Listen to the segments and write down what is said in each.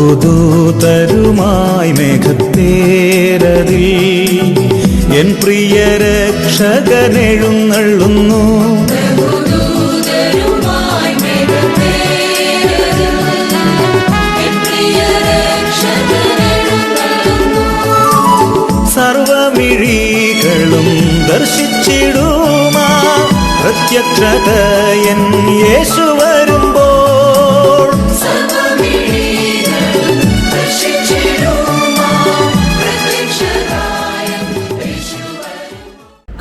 ബഹുദൂതരുമായി മേഘത്തേരതിൽ എൻ പ്രിയ രക്ഷകനെഴുന്നള്ളുന്നു. സർവമിഴികളും ദർശിച്ചിടുമാ പ്രത്യക്ഷത എൻ യേശു വരുമ്പോൾ.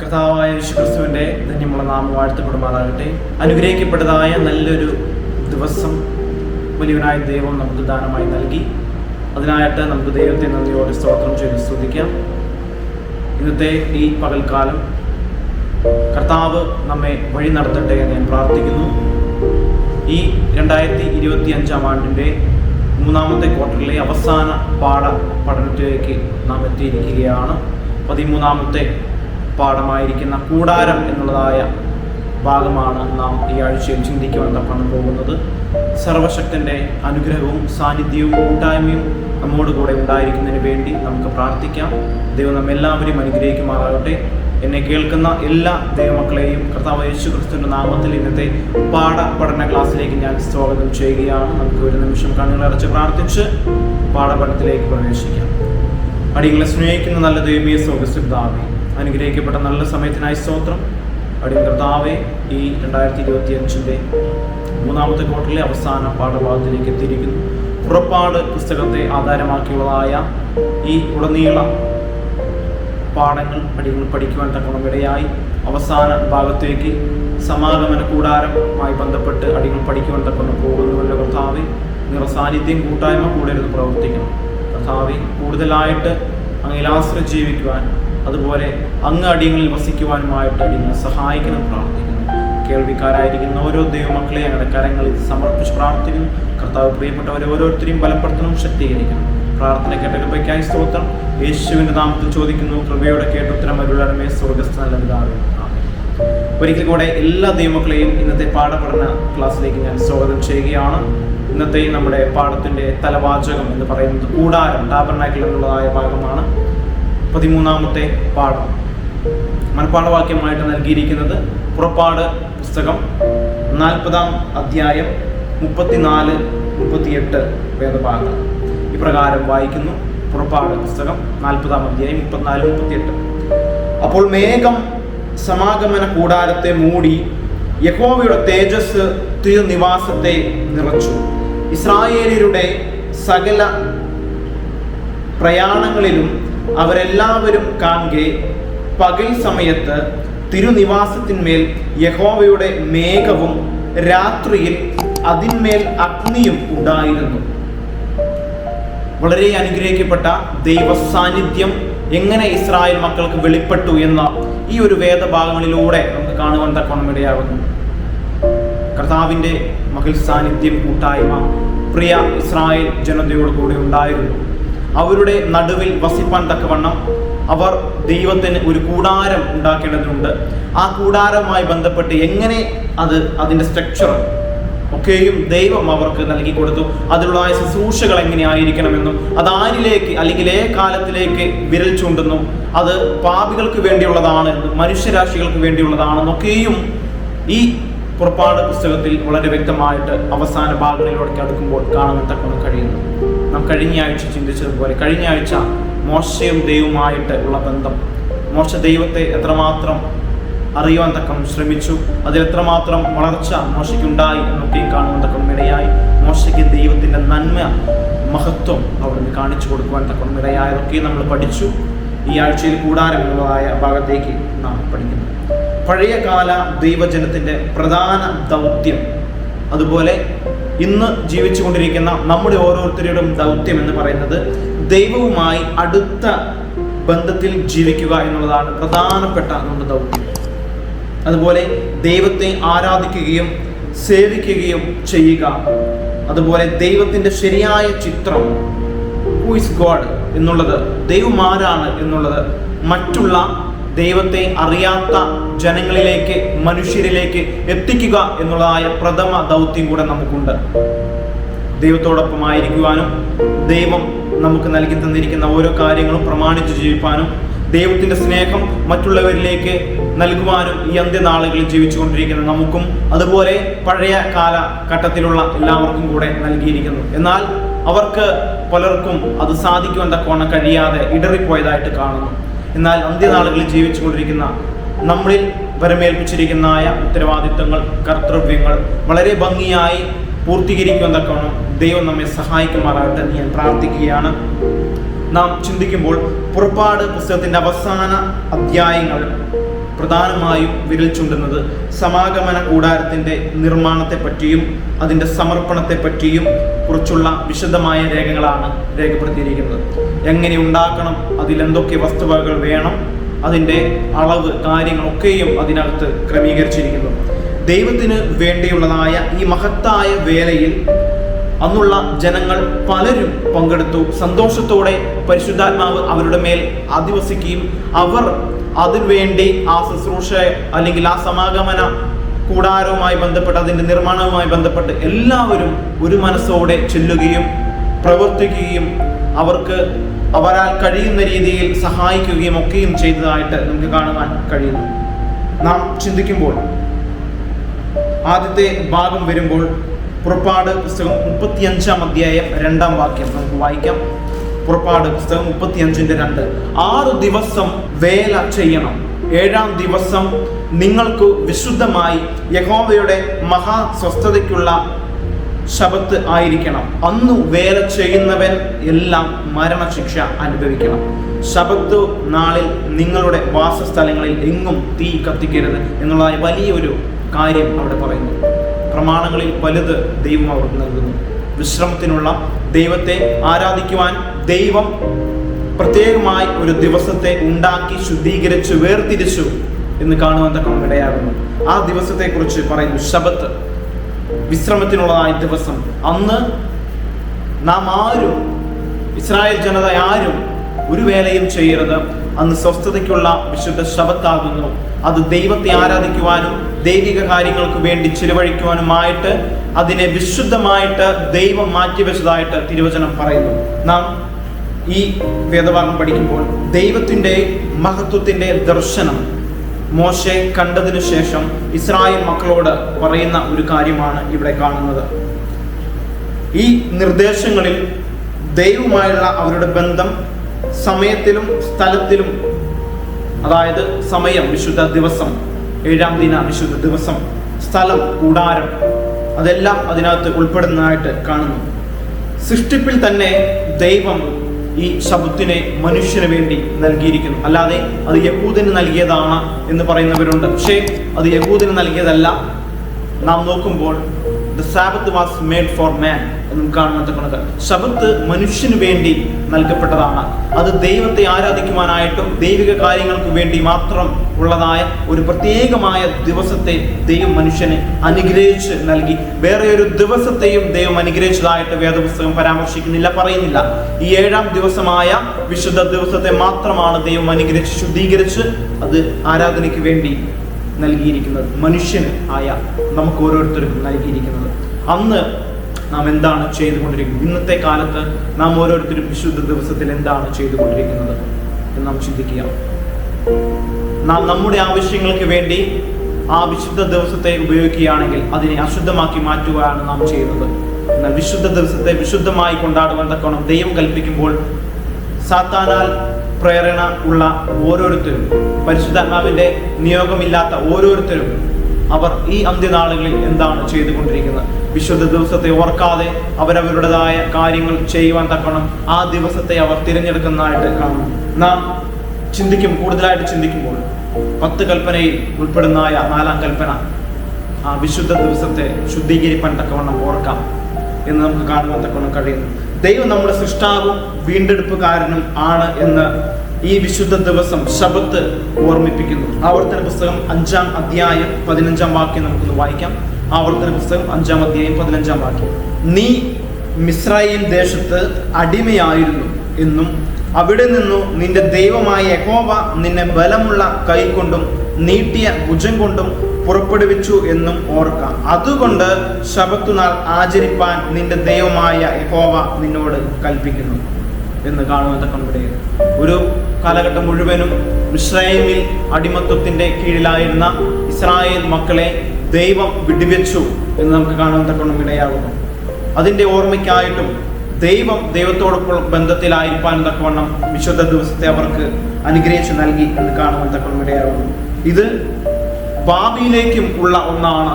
കർത്താവായ യേശുക്രിസ്തുവിന്റെ ധന്യമുള്ള നാമം വാഴ്ത്തപ്പെടുമാറാകട്ടെ. അനുഗ്രഹിക്കപ്പെട്ടതായ നല്ലൊരു ദിവസം വലിയവനായ ദൈവം നമുക്ക് ദാനമായി നൽകി. അതിനായിട്ട് നമുക്ക് ദൈവത്തെ നന്ദിയോടെ സ്തോത്രം ചെയ്ത് സ്തുതിക്കാം. ഇന്നത്തെ ഈ പകൽക്കാലം കർത്താവ് നമ്മെ വഴി നടത്തട്ടെ എന്ന് ഞാൻ പ്രാർത്ഥിക്കുന്നു. ഈ 2025 ആണ്ടിൻ്റെ 3-ാമത്തെ ക്വാർട്ടറിലെ അവസാന പഠനത്തിലേക്ക് നാം എത്തിയിരിക്കുകയാണ്. 13-ാമത്തെ പാഠമായിരിക്കുന്ന കൂടാരം എന്നുള്ളതായ ഭാഗമാണ് നാം ഈ ആഴ്ചയിൽ ചിന്തിക്കുവാൻ തക്കണം പോകുന്നത്. സർവശക്തൻ്റെ അനുഗ്രഹവും സാന്നിധ്യവും കൂട്ടായ്മയും നമ്മോട് കൂടെ ഉണ്ടായിരിക്കുന്നതിന് വേണ്ടി നമുക്ക് പ്രാർത്ഥിക്കാം. ദൈവം നമ്മെല്ലാവരെയും അനുഗ്രഹിക്കുമാറാകട്ടെ. എന്നെ കേൾക്കുന്ന എല്ലാ ദൈവമക്കളെയും കർത്താവ് യേശുക്രിസ്തുവിന്റെ നാമത്തിൽ ഇന്നത്തെ പഠന ക്ലാസ്സിലേക്ക് ഞാൻ സ്വാഗതം ചെയ്യുകയാണ്. നമുക്ക് ഒരു നിമിഷം കണ്ണുകളടച്ച് പ്രാർത്ഥിച്ച് പാഠപഠനത്തിലേക്ക് പ്രവേശിക്കാം. അടിയങ്ങളെ സ്നേഹിക്കുന്ന നല്ല ദൈവീയ സ്വർഗ്ഗസ്ഥപിതാവേ, അനുഗ്രഹിക്കപ്പെട്ട നല്ല സമയത്തിനായി സ്തോത്രം. അടിയൻ കർത്താവെ, ഈ 2025 3-ാമത്തെ ക്വാർട്ടറിലെ അവസാന പാഠഭാഗത്തിലേക്ക് എത്തിയിരിക്കുന്നു. പുറപ്പാട് പുസ്തകത്തെ ആധാരമാക്കിയുള്ളതായ ഈ ഉടനീള പാഠങ്ങൾ അടിയങ്ങൾ പഠിക്കുവാൻ തക്കണം ഇടയായി. അവസാന ഭാഗത്തേക്ക് സമാഗമന കൂടാരവുമായി ബന്ധപ്പെട്ട് അടിയങ്ങൾ പഠിക്കുവാൻ തക്കണം പോകുന്നുവല്ലോ. കർത്താവെ, നിങ്ങളുടെ സാന്നിധ്യം കൂട്ടായ്മ കൂടെ ഇരുന്ന് പ്രവർത്തിക്കണം. കർത്താവെ, കൂടുതലായിട്ട് അങ്ങയിൽ ആശ്രയം ജീവിക്കുവാൻ, അതുപോലെ അങ്ങ് അടിയങ്ങളിൽ വസിക്കുവാനുമായിട്ട് അടിയങ്ങളെ സഹായിക്കണം പ്രാർത്ഥിക്കുന്നു. കേൾവിക്കാരായിരിക്കുന്ന ഓരോ ദൈവമക്കളെ ഞങ്ങളുടെ കരങ്ങളിൽ സമർപ്പിച്ച് പ്രാർത്ഥിക്കുന്നു. കർത്താവ്, പ്രിയപ്പെട്ടവരെ ഓരോരുത്തരെയും ബലപ്പെടുത്തണം, ശക്തീകരിക്കണം. പ്രാർത്ഥന കേട്ട കൃപയ്ക്കായി സ്തോത്രം. യേശുവിന്റെ നാമത്തിൽ ചോദിക്കുന്നു, കൃപയോടെ കേട്ടുത്തരം അരുളണമേ സ്വർഗ്ഗസ്ഥ നല്ല പിതാവേ. ആമേൻ. ഒരിക്കൽ കൂടെ എല്ലാ ദൈവമക്കളെയും ഇന്നത്തെ പാഠപഠന ക്ലാസ്സിലേക്ക് ഞാൻ സ്വാഗതം ചെയ്യുകയാണ്. ഇന്നത്തെ നമ്മുടെ പാഠത്തിന്റെ തലവാചകം എന്ന് പറയുന്നത് കൂടാരം, ടാബർനാക്കിൾ എന്നുള്ളതായ ഭാഗമാണ്. 13-ാമത്തെ പാഠം മനഃപ്പാഠവാക്യമായിട്ട് നൽകിയിരിക്കുന്നത് പുറപ്പാട് പുസ്തകം 40-ാം അധ്യായം 34-38 വേദഭാഗങ്ങൾ ഇപ്രകാരം വായിക്കുന്നു. പുറപ്പാട് പുസ്തകം 40-ാം അധ്യായം 34-38. അപ്പോൾ മേഘം സമാഗമന കൂടാരത്തെ മൂടി, യഹോവയുടെ തേജസ് തിരുനിവാസത്തെ നിറച്ചു. ഇസ്രായേലിയരുടെ സകല പ്രയാണങ്ങളിലും അവരെല്ലാവരും കാണെ പകൽ സമയത്ത് തിരുനിവാസത്തിന്മേൽ യഹോവയുടെ മേഘവും രാത്രിയിൽ അതിന്മേൽ അഗ്നിയും ഉണ്ടായിരുന്നു. വളരെ അനുഗ്രഹിക്കപ്പെട്ട ദൈവ സാന്നിധ്യം എങ്ങനെ ഇസ്രായേൽ മക്കൾക്ക് വെളിപ്പെട്ടു എന്ന ഈ ഒരു വേദഭാഗങ്ങളിലൂടെ നമുക്ക് കാണുവാൻ തക്കവണ്ണം ഇടയാകുന്നു. കർത്താവിൻ്റെ മകൾ സാന്നിധ്യം കൂട്ടായ്മ പ്രിയ ഇസ്രായേൽ ജനതയോട് കൂടെ ഉണ്ടായിരുന്നു. അവരുടെ നടുവിൽ വസിപ്പാൻ തക്കവണ്ണം അവർ ദൈവത്തിന് ഒരു കൂടാരം ഉണ്ടാക്കേണ്ടതുണ്ട്. ആ കൂടാരവുമായി ബന്ധപ്പെട്ട് എങ്ങനെ അതിൻ്റെ സ്ട്രക്ചർ ഒക്കെയും ദൈവം അവർക്ക് നൽകി കൊടുത്തു. അതിലുള്ള ശുശ്രൂഷകൾ എങ്ങനെയായിരിക്കണമെന്നും അത് ആരിലേക്ക് അല്ലെങ്കിൽ കാലത്തിലേക്ക് വിരൽ ചൂണ്ടുന്നു, അത് പാപികൾക്ക് വേണ്ടിയുള്ളതാണ്, മനുഷ്യരാശികൾക്ക് വേണ്ടിയുള്ളതാണെന്നൊക്കെയും ഈ പുറപ്പാട് പുസ്തകത്തിൽ വളരെ വ്യക്തമായിട്ട് അവസാന ഭാഗങ്ങളിലൂടെ അടുക്കുമ്പോൾ കാണാൻ തക്കണം കഴിയുന്നു. നാം കഴിഞ്ഞ ആഴ്ച ചിന്തിച്ചതുപോലെ കഴിഞ്ഞ ആഴ്ച മോശയും ദൈവവുമായിട്ട് ഉള്ള ബന്ധം, മോശ ദൈവത്തെ എത്രമാത്രം അറിയുവാൻ തക്കം ശ്രമിച്ചു, അതിൽ എത്രമാത്രം വളർച്ച മോശയ്ക്കുണ്ടായി എന്നൊക്കെയും കാണുവാൻ തക്കം ഇടയായി. മോശയ്ക്ക് ദൈവത്തിൻ്റെ നന്മ മഹത്വം അവിടുന്ന് കാണിച്ചു കൊടുക്കുവാൻ തക്കം ഇടയായതൊക്കെ നമ്മൾ പഠിച്ചു. ഈ ആഴ്ചയിൽ കൂടാരം എന്നുള്ളതായ ഭാഗത്തേക്ക് നാം പഠിക്കുന്നു. പഴയകാല ദൈവജനത്തിൻ്റെ പ്രധാന ദൗത്യം, അതുപോലെ ഇന്ന് ജീവിച്ചു കൊണ്ടിരിക്കുന്ന നമ്മുടെ ഓരോരുത്തരുടെയും ദൗത്യം എന്ന് പറയുന്നത് ദൈവവുമായി അടുത്ത ബന്ധത്തിൽ ജീവിക്കുക എന്നുള്ളതാണ് പ്രധാനപ്പെട്ട നമ്മുടെ ദൗത്യം. അതുപോലെ ദൈവത്തെ ആരാധിക്കുകയും സേവിക്കുകയും ചെയ്യുക, അതുപോലെ ദൈവത്തിൻ്റെ ശരിയായ ചിത്രം, ഹൂ ഇസ് ഗോഡ് എന്നുള്ളത്, ദൈവം ആരാണ് എന്നുള്ളത് മറ്റുള്ള ദൈവത്തെ അറിയാത്ത ജനങ്ങളിലേക്ക്, മനുഷ്യരിലേക്ക് എത്തിക്കുക എന്നുള്ളതായ പ്രഥമ ദൗത്യം കൂടെ നമുക്കുണ്ട്. ദൈവത്തോടൊപ്പമായിരിക്കുവാനും ദൈവം നമുക്ക് നൽകി തന്നിരിക്കുന്ന ഓരോ കാര്യങ്ങളും പ്രമാണിച്ചു ജീവിപ്പാനും ദൈവത്തിൻ്റെ സ്നേഹം മറ്റുള്ളവരിലേക്ക് നൽകുവാനും ഈ അന്ത്യനാളുകളിൽ ജീവിച്ചുകൊണ്ടിരിക്കുന്ന നമുക്കും അതുപോലെ പഴയ കാലഘട്ടത്തിലുള്ള എല്ലാവർക്കും കൂടെ നൽകിയിരിക്കുന്നു. എന്നാൽ അവർക്ക് പലർക്കും അത് സാധിക്കുവാൻ തക്കവണ്ണം കഴിയാതെ ഇടറിപ്പോയതായിട്ട് കാണുന്നു. എന്നാൽ അന്ത്യനാളുകളിൽ ജീവിച്ചുകൊണ്ടിരിക്കുന്ന നമ്മളിൽ വരമേൽപ്പിച്ചിരിക്കുന്ന ഉത്തരവാദിത്വങ്ങൾ, കർത്തവ്യങ്ങൾ വളരെ ഭംഗിയായി പൂർത്തീകരിക്കുവാൻ തക്കവണ്ണം ദൈവം നമ്മെ സഹായിക്കുമാറാകട്ടെ എന്ന് ഞാൻ പ്രാർത്ഥിക്കുകയാണ്. നാം ചിന്തിക്കുമ്പോൾ പുറപ്പാട് പുസ്തകത്തിൻ്റെ അവസാന അധ്യായങ്ങൾ പ്രധാനമായും വിരൽ ചൂണ്ടുന്നത് സമാഗമന കൂടാരത്തിൻ്റെ നിർമ്മാണത്തെ പറ്റിയും അതിൻ്റെ സമർപ്പണത്തെ പറ്റിയും കുറിച്ചുള്ള വിശദമായ രേഖകളാണ് രേഖപ്പെടുത്തിയിരിക്കുന്നത്. എങ്ങനെ ഉണ്ടാക്കണം, അതിലെന്തൊക്കെ വസ്തുവകകൾ വേണം, അതിൻ്റെ അളവ് കാര്യങ്ങളൊക്കെയും അതിനകത്ത് ക്രമീകരിച്ചിരിക്കുന്നു. ദൈവത്തിന് വേണ്ടിയുള്ളതായ ഈ മഹത്തായ വേലയിൽ അന്നുള്ള ജനങ്ങൾ പലരും പങ്കെടുത്തു. സന്തോഷത്തോടെ പരിശുദ്ധാത്മാവ് അവരുടെ മേൽ അധിവസിക്കുകയും അവർ അതിനുവേണ്ടി ആ ശുശ്രൂഷ അല്ലെങ്കിൽ ആ സമാഗമന കൂടാരവുമായി ബന്ധപ്പെട്ട് അതിൻ്റെ നിർമ്മാണവുമായി ബന്ധപ്പെട്ട് എല്ലാവരും ഒരു മനസ്സോടെ ചെല്ലുകയും പ്രവർത്തിക്കുകയും അവർക്ക് അവരാൽ കഴിയുന്ന രീതിയിൽ സഹായിക്കുകയും ഒക്കെയും ചെയ്തതായിട്ട് നമുക്ക് കാണുവാൻ കഴിയുന്നു. നാം ചിന്തിക്കുമ്പോൾ ആദ്യത്തെ ഭാഗം വരുമ്പോൾ പുറപ്പാട് പുസ്തകം 35 അധ്യായം 2 വാക്യം നമുക്ക് വായിക്കാം. പുറപ്പാട് പുസ്തകം 35:2 6 ദിവസം വേല ചെയ്യണം, 7-ാം ദിവസം നിങ്ങൾക്ക് വിശുദ്ധമായി യഹോവയുടെ മഹാസ്വസ്ഥതയ്ക്കുള്ള ശബത്ത് ആയിരിക്കണം. അന്നു വേല ചെയ്യുന്നവൻ എല്ലാം മരണശിക്ഷ അനുഭവിക്കണം. ശബത്ത് നാളിൽ നിങ്ങളുടെ വാസസ്ഥലങ്ങളിൽ എങ്ങും തീ കത്തിക്കരുത് എന്നുള്ള വലിയൊരു കാര്യം അവിടെ പറയുന്നു. പ്രമാണങ്ങളിൽ വലുത് ദൈവം അവർക്ക് നൽകുന്നു. വിശ്രമത്തിനുള്ള ദൈവത്തെ ആരാധിക്കുവാൻ ദൈവം പ്രത്യേകമായി ഒരു ദിവസത്തെ ഉണ്ടാക്കി ശുദ്ധീകരിച്ചു വേർതിരിച്ചു എന്ന് കാണുവാൻ തക്കം ഇടയാകുന്നു. ആ ദിവസത്തെക്കുറിച്ച് പറയുന്നു ശബത്ത്, വിശ്രമത്തിനുള്ളതായ ദിവസം. അന്ന് നാം ആരും, ഇസ്രായേൽ ജനത ആരും ഒരു വേലയും ചെയ്യരുത്. അന്ന് സ്വസ്ഥതയ്ക്കുള്ള വിശുദ്ധ ശബത്താകുന്നു. അത് ദൈവത്തെ ആരാധിക്കുവാനും ദൈവിക കാര്യങ്ങൾക്ക് വേണ്ടി ചിലവഴിക്കുവാനുമായിട്ട് അതിനെ വിശുദ്ധമായിട്ട് ദൈവം മാറ്റിവെച്ചതായിട്ട് തിരുവചനം പറയുന്നു. നാം ഈ വേദഭാഗം പഠിക്കുമ്പോൾ ദൈവത്തിൻ്റെ മഹത്വത്തിൻ്റെ ദർശനം മോശെ കണ്ടതിനു ശേഷം ഇസ്രായേൽ മക്കളോട് പറയുന്ന ഒരു കാര്യമാണ് ഇവിടെ കാണുന്നത്. ഈ നിർദ്ദേശങ്ങളിൽ ദൈവവുമായുള്ള അവരുടെ ബന്ധം സമയത്തിലും സ്ഥലത്തിലും, അതായത് സമയം വിശുദ്ധ ദിവസം, 7-ാം ദിന വിശുദ്ധ ദിവസം, സ്ഥലം കൂടാരം, അതെല്ലാം അതിനകത്ത് ഉൾപ്പെടുന്നതായിട്ട് കാണുന്നു. സൃഷ്ടിപ്പിൽ തന്നെ ദൈവം ഈ ശബത്തിനെ മനുഷ്യന് വേണ്ടി നൽകിയിരിക്കുന്നു. അല്ലാതെ അത് യഹൂദന് നൽകിയതാണ് എന്ന് പറയുന്നവരുണ്ട്. പക്ഷേ അത് യഹൂദന് നൽകിയതല്ല. നാം നോക്കുമ്പോൾ the Sabbath was made for man എന്നും കാണുന്നത്. ശബത്ത് മനുഷ്യന് വേണ്ടി നൽകപ്പെട്ടതാണ്. അത് ദൈവത്തെ ആരാധിക്കുവാനായിട്ടും ദൈവിക കാര്യങ്ങൾക്ക് വേണ്ടി മാത്രം ഉള്ളതായ ഒരു പ്രത്യേകമായ ദിവസത്തെ ദൈവം മനുഷ്യനെ അനുഗ്രഹിച്ച് നൽകി. വേറെ ഒരു ദിവസത്തെയും ദൈവം അനുഗ്രഹിച്ചതായിട്ട് വേദപുസ്തകം പരാമർശിക്കുന്നില്ല, പറയുന്നില്ല. ഈ 7-ാം ദിവസമായ വിശുദ്ധ ദിവസത്തെ മാത്രമാണ് ദൈവം അനുഗ്രഹിച്ച് ശുദ്ധീകരിച്ച് അത് ആരാധനയ്ക്ക് വേണ്ടി നൽകിയിരിക്കുന്നത്, മനുഷ്യന് ആയ നമുക്ക് ഓരോരുത്തർക്കും നൽകിയിരിക്കുന്നത്. അന്ന് നാം എന്താണ് ചെയ്തുകൊണ്ടിരിക്കുന്നത്? ഇന്നത്തെ കാലത്ത് നാം ഓരോരുത്തരും വിശുദ്ധ ദിവസത്തിൽ എന്താണ് ചെയ്തുകൊണ്ടിരിക്കുന്നത് എന്ന് നാം ചിന്തിക്കുക. നാം നമ്മുടെ ആവശ്യങ്ങൾക്ക് വേണ്ടി ആ വിശുദ്ധ ദിവസത്തെ ഉപയോഗിക്കുകയാണെങ്കിൽ അതിനെ അശുദ്ധമാക്കി മാറ്റുകയാണ് നാം ചെയ്യുന്നത്. എന്നാൽ വിശുദ്ധ ദിവസത്തെ വിശുദ്ധമായി കൊണ്ടാടുവാൻ തക്കവണ്ണം ദൈവം കൽപ്പിക്കുമ്പോൾ സാത്താനാൽ പ്രേരണ ഉള്ള ഓരോരുത്തരും, പരിശുദ്ധാത്മാവിൻ്റെ നിയോഗമില്ലാത്ത ഓരോരുത്തരും അവർ ഈ അന്ത്യനാളുകളിൽ എന്താണ് ചെയ്തുകൊണ്ടിരിക്കുന്നത്? വിശുദ്ധ ദിവസത്തെ ഓർക്കാതെ അവരവരുടേതായ കാര്യങ്ങൾ ചെയ്യുവാൻ തക്കണം ആ ദിവസത്തെ അവർ തിരഞ്ഞെടുക്കുന്നതായിട്ട് കാണുന്നു. നാം കൂടുതലായിട്ട് ചിന്തിക്കുമ്പോൾ 10 കൽപ്പനയിൽ ഉൾപ്പെടുന്നതായ 4-ാം കൽപ്പന, ആ വിശുദ്ധ ദിവസത്തെ ശുദ്ധീകരിപ്പാൻ തക്കവണ്ണം ഓർക്കാം എന്ന് നമുക്ക് കാണുവാൻ തക്കവണ്ണം കഴിയുന്നു. ദൈവം നമ്മുടെ സൃഷ്ടാവും വീണ്ടെടുപ്പുകാരനും ആണ് എന്ന് ഈ വിശുദ്ധ ദിവസം ശബത്ത് ഓർമ്മിപ്പിക്കുന്നു. ആവർത്തന പുസ്തകം 5-ാം അധ്യായം 15-ാം വാക്യം നമുക്കൊന്ന് വായിക്കാം. ആവർത്തന പുസ്തകം 5-ാം അധ്യായം 15-ാം വാക്യം. നീ മിസ്രയീം ദേശത്ത് അടിമയായിരുന്നു എന്നും അവിടെ നിന്നു നിന്റെ ദൈവമായ യഹോവ നിന്നെ ബലമുള്ള കൈ കൊണ്ടും നീട്ടിയ ഭുജം കൊണ്ടും പുറപ്പെടുവിച്ചു എന്നും ഓർക്കാം. അതുകൊണ്ട് ശബത്തുനാൾ ആചരിപ്പാൻ നിന്റെ ദൈവമായ യഹോവ നിന്നോട് കൽപ്പിക്കുന്നു എന്ന് കാണുന്നതൊക്കെ ഒരു കാലഘട്ടം മുഴുവനും മിസ്രയീമിൽ അടിമത്വത്തിന്റെ കീഴിലായിരുന്ന ഇസ്രായേൽ മക്കളെ ദൈവം വിടുവിച്ചു എന്ന് നമുക്ക് കാണുന്നതൊക്കെ ഇടയാകുന്നു. അതിന്റെ ഓർമ്മയ്ക്കായിട്ടും ദൈവത്തോടൊപ്പം ബന്ധത്തിലായിരിക്കാൻ തക്കവണ്ണം വിശുദ്ധ ദിവസത്തെ അവർക്ക് അനുഗ്രഹിച്ചു നൽകി എന്ന് കാണുവാൻ തക്കവണ്ണം ഇടയാകുന്നു. ഇത് ഭാവിയിലേക്കും ഉള്ള ഒന്നാണ്.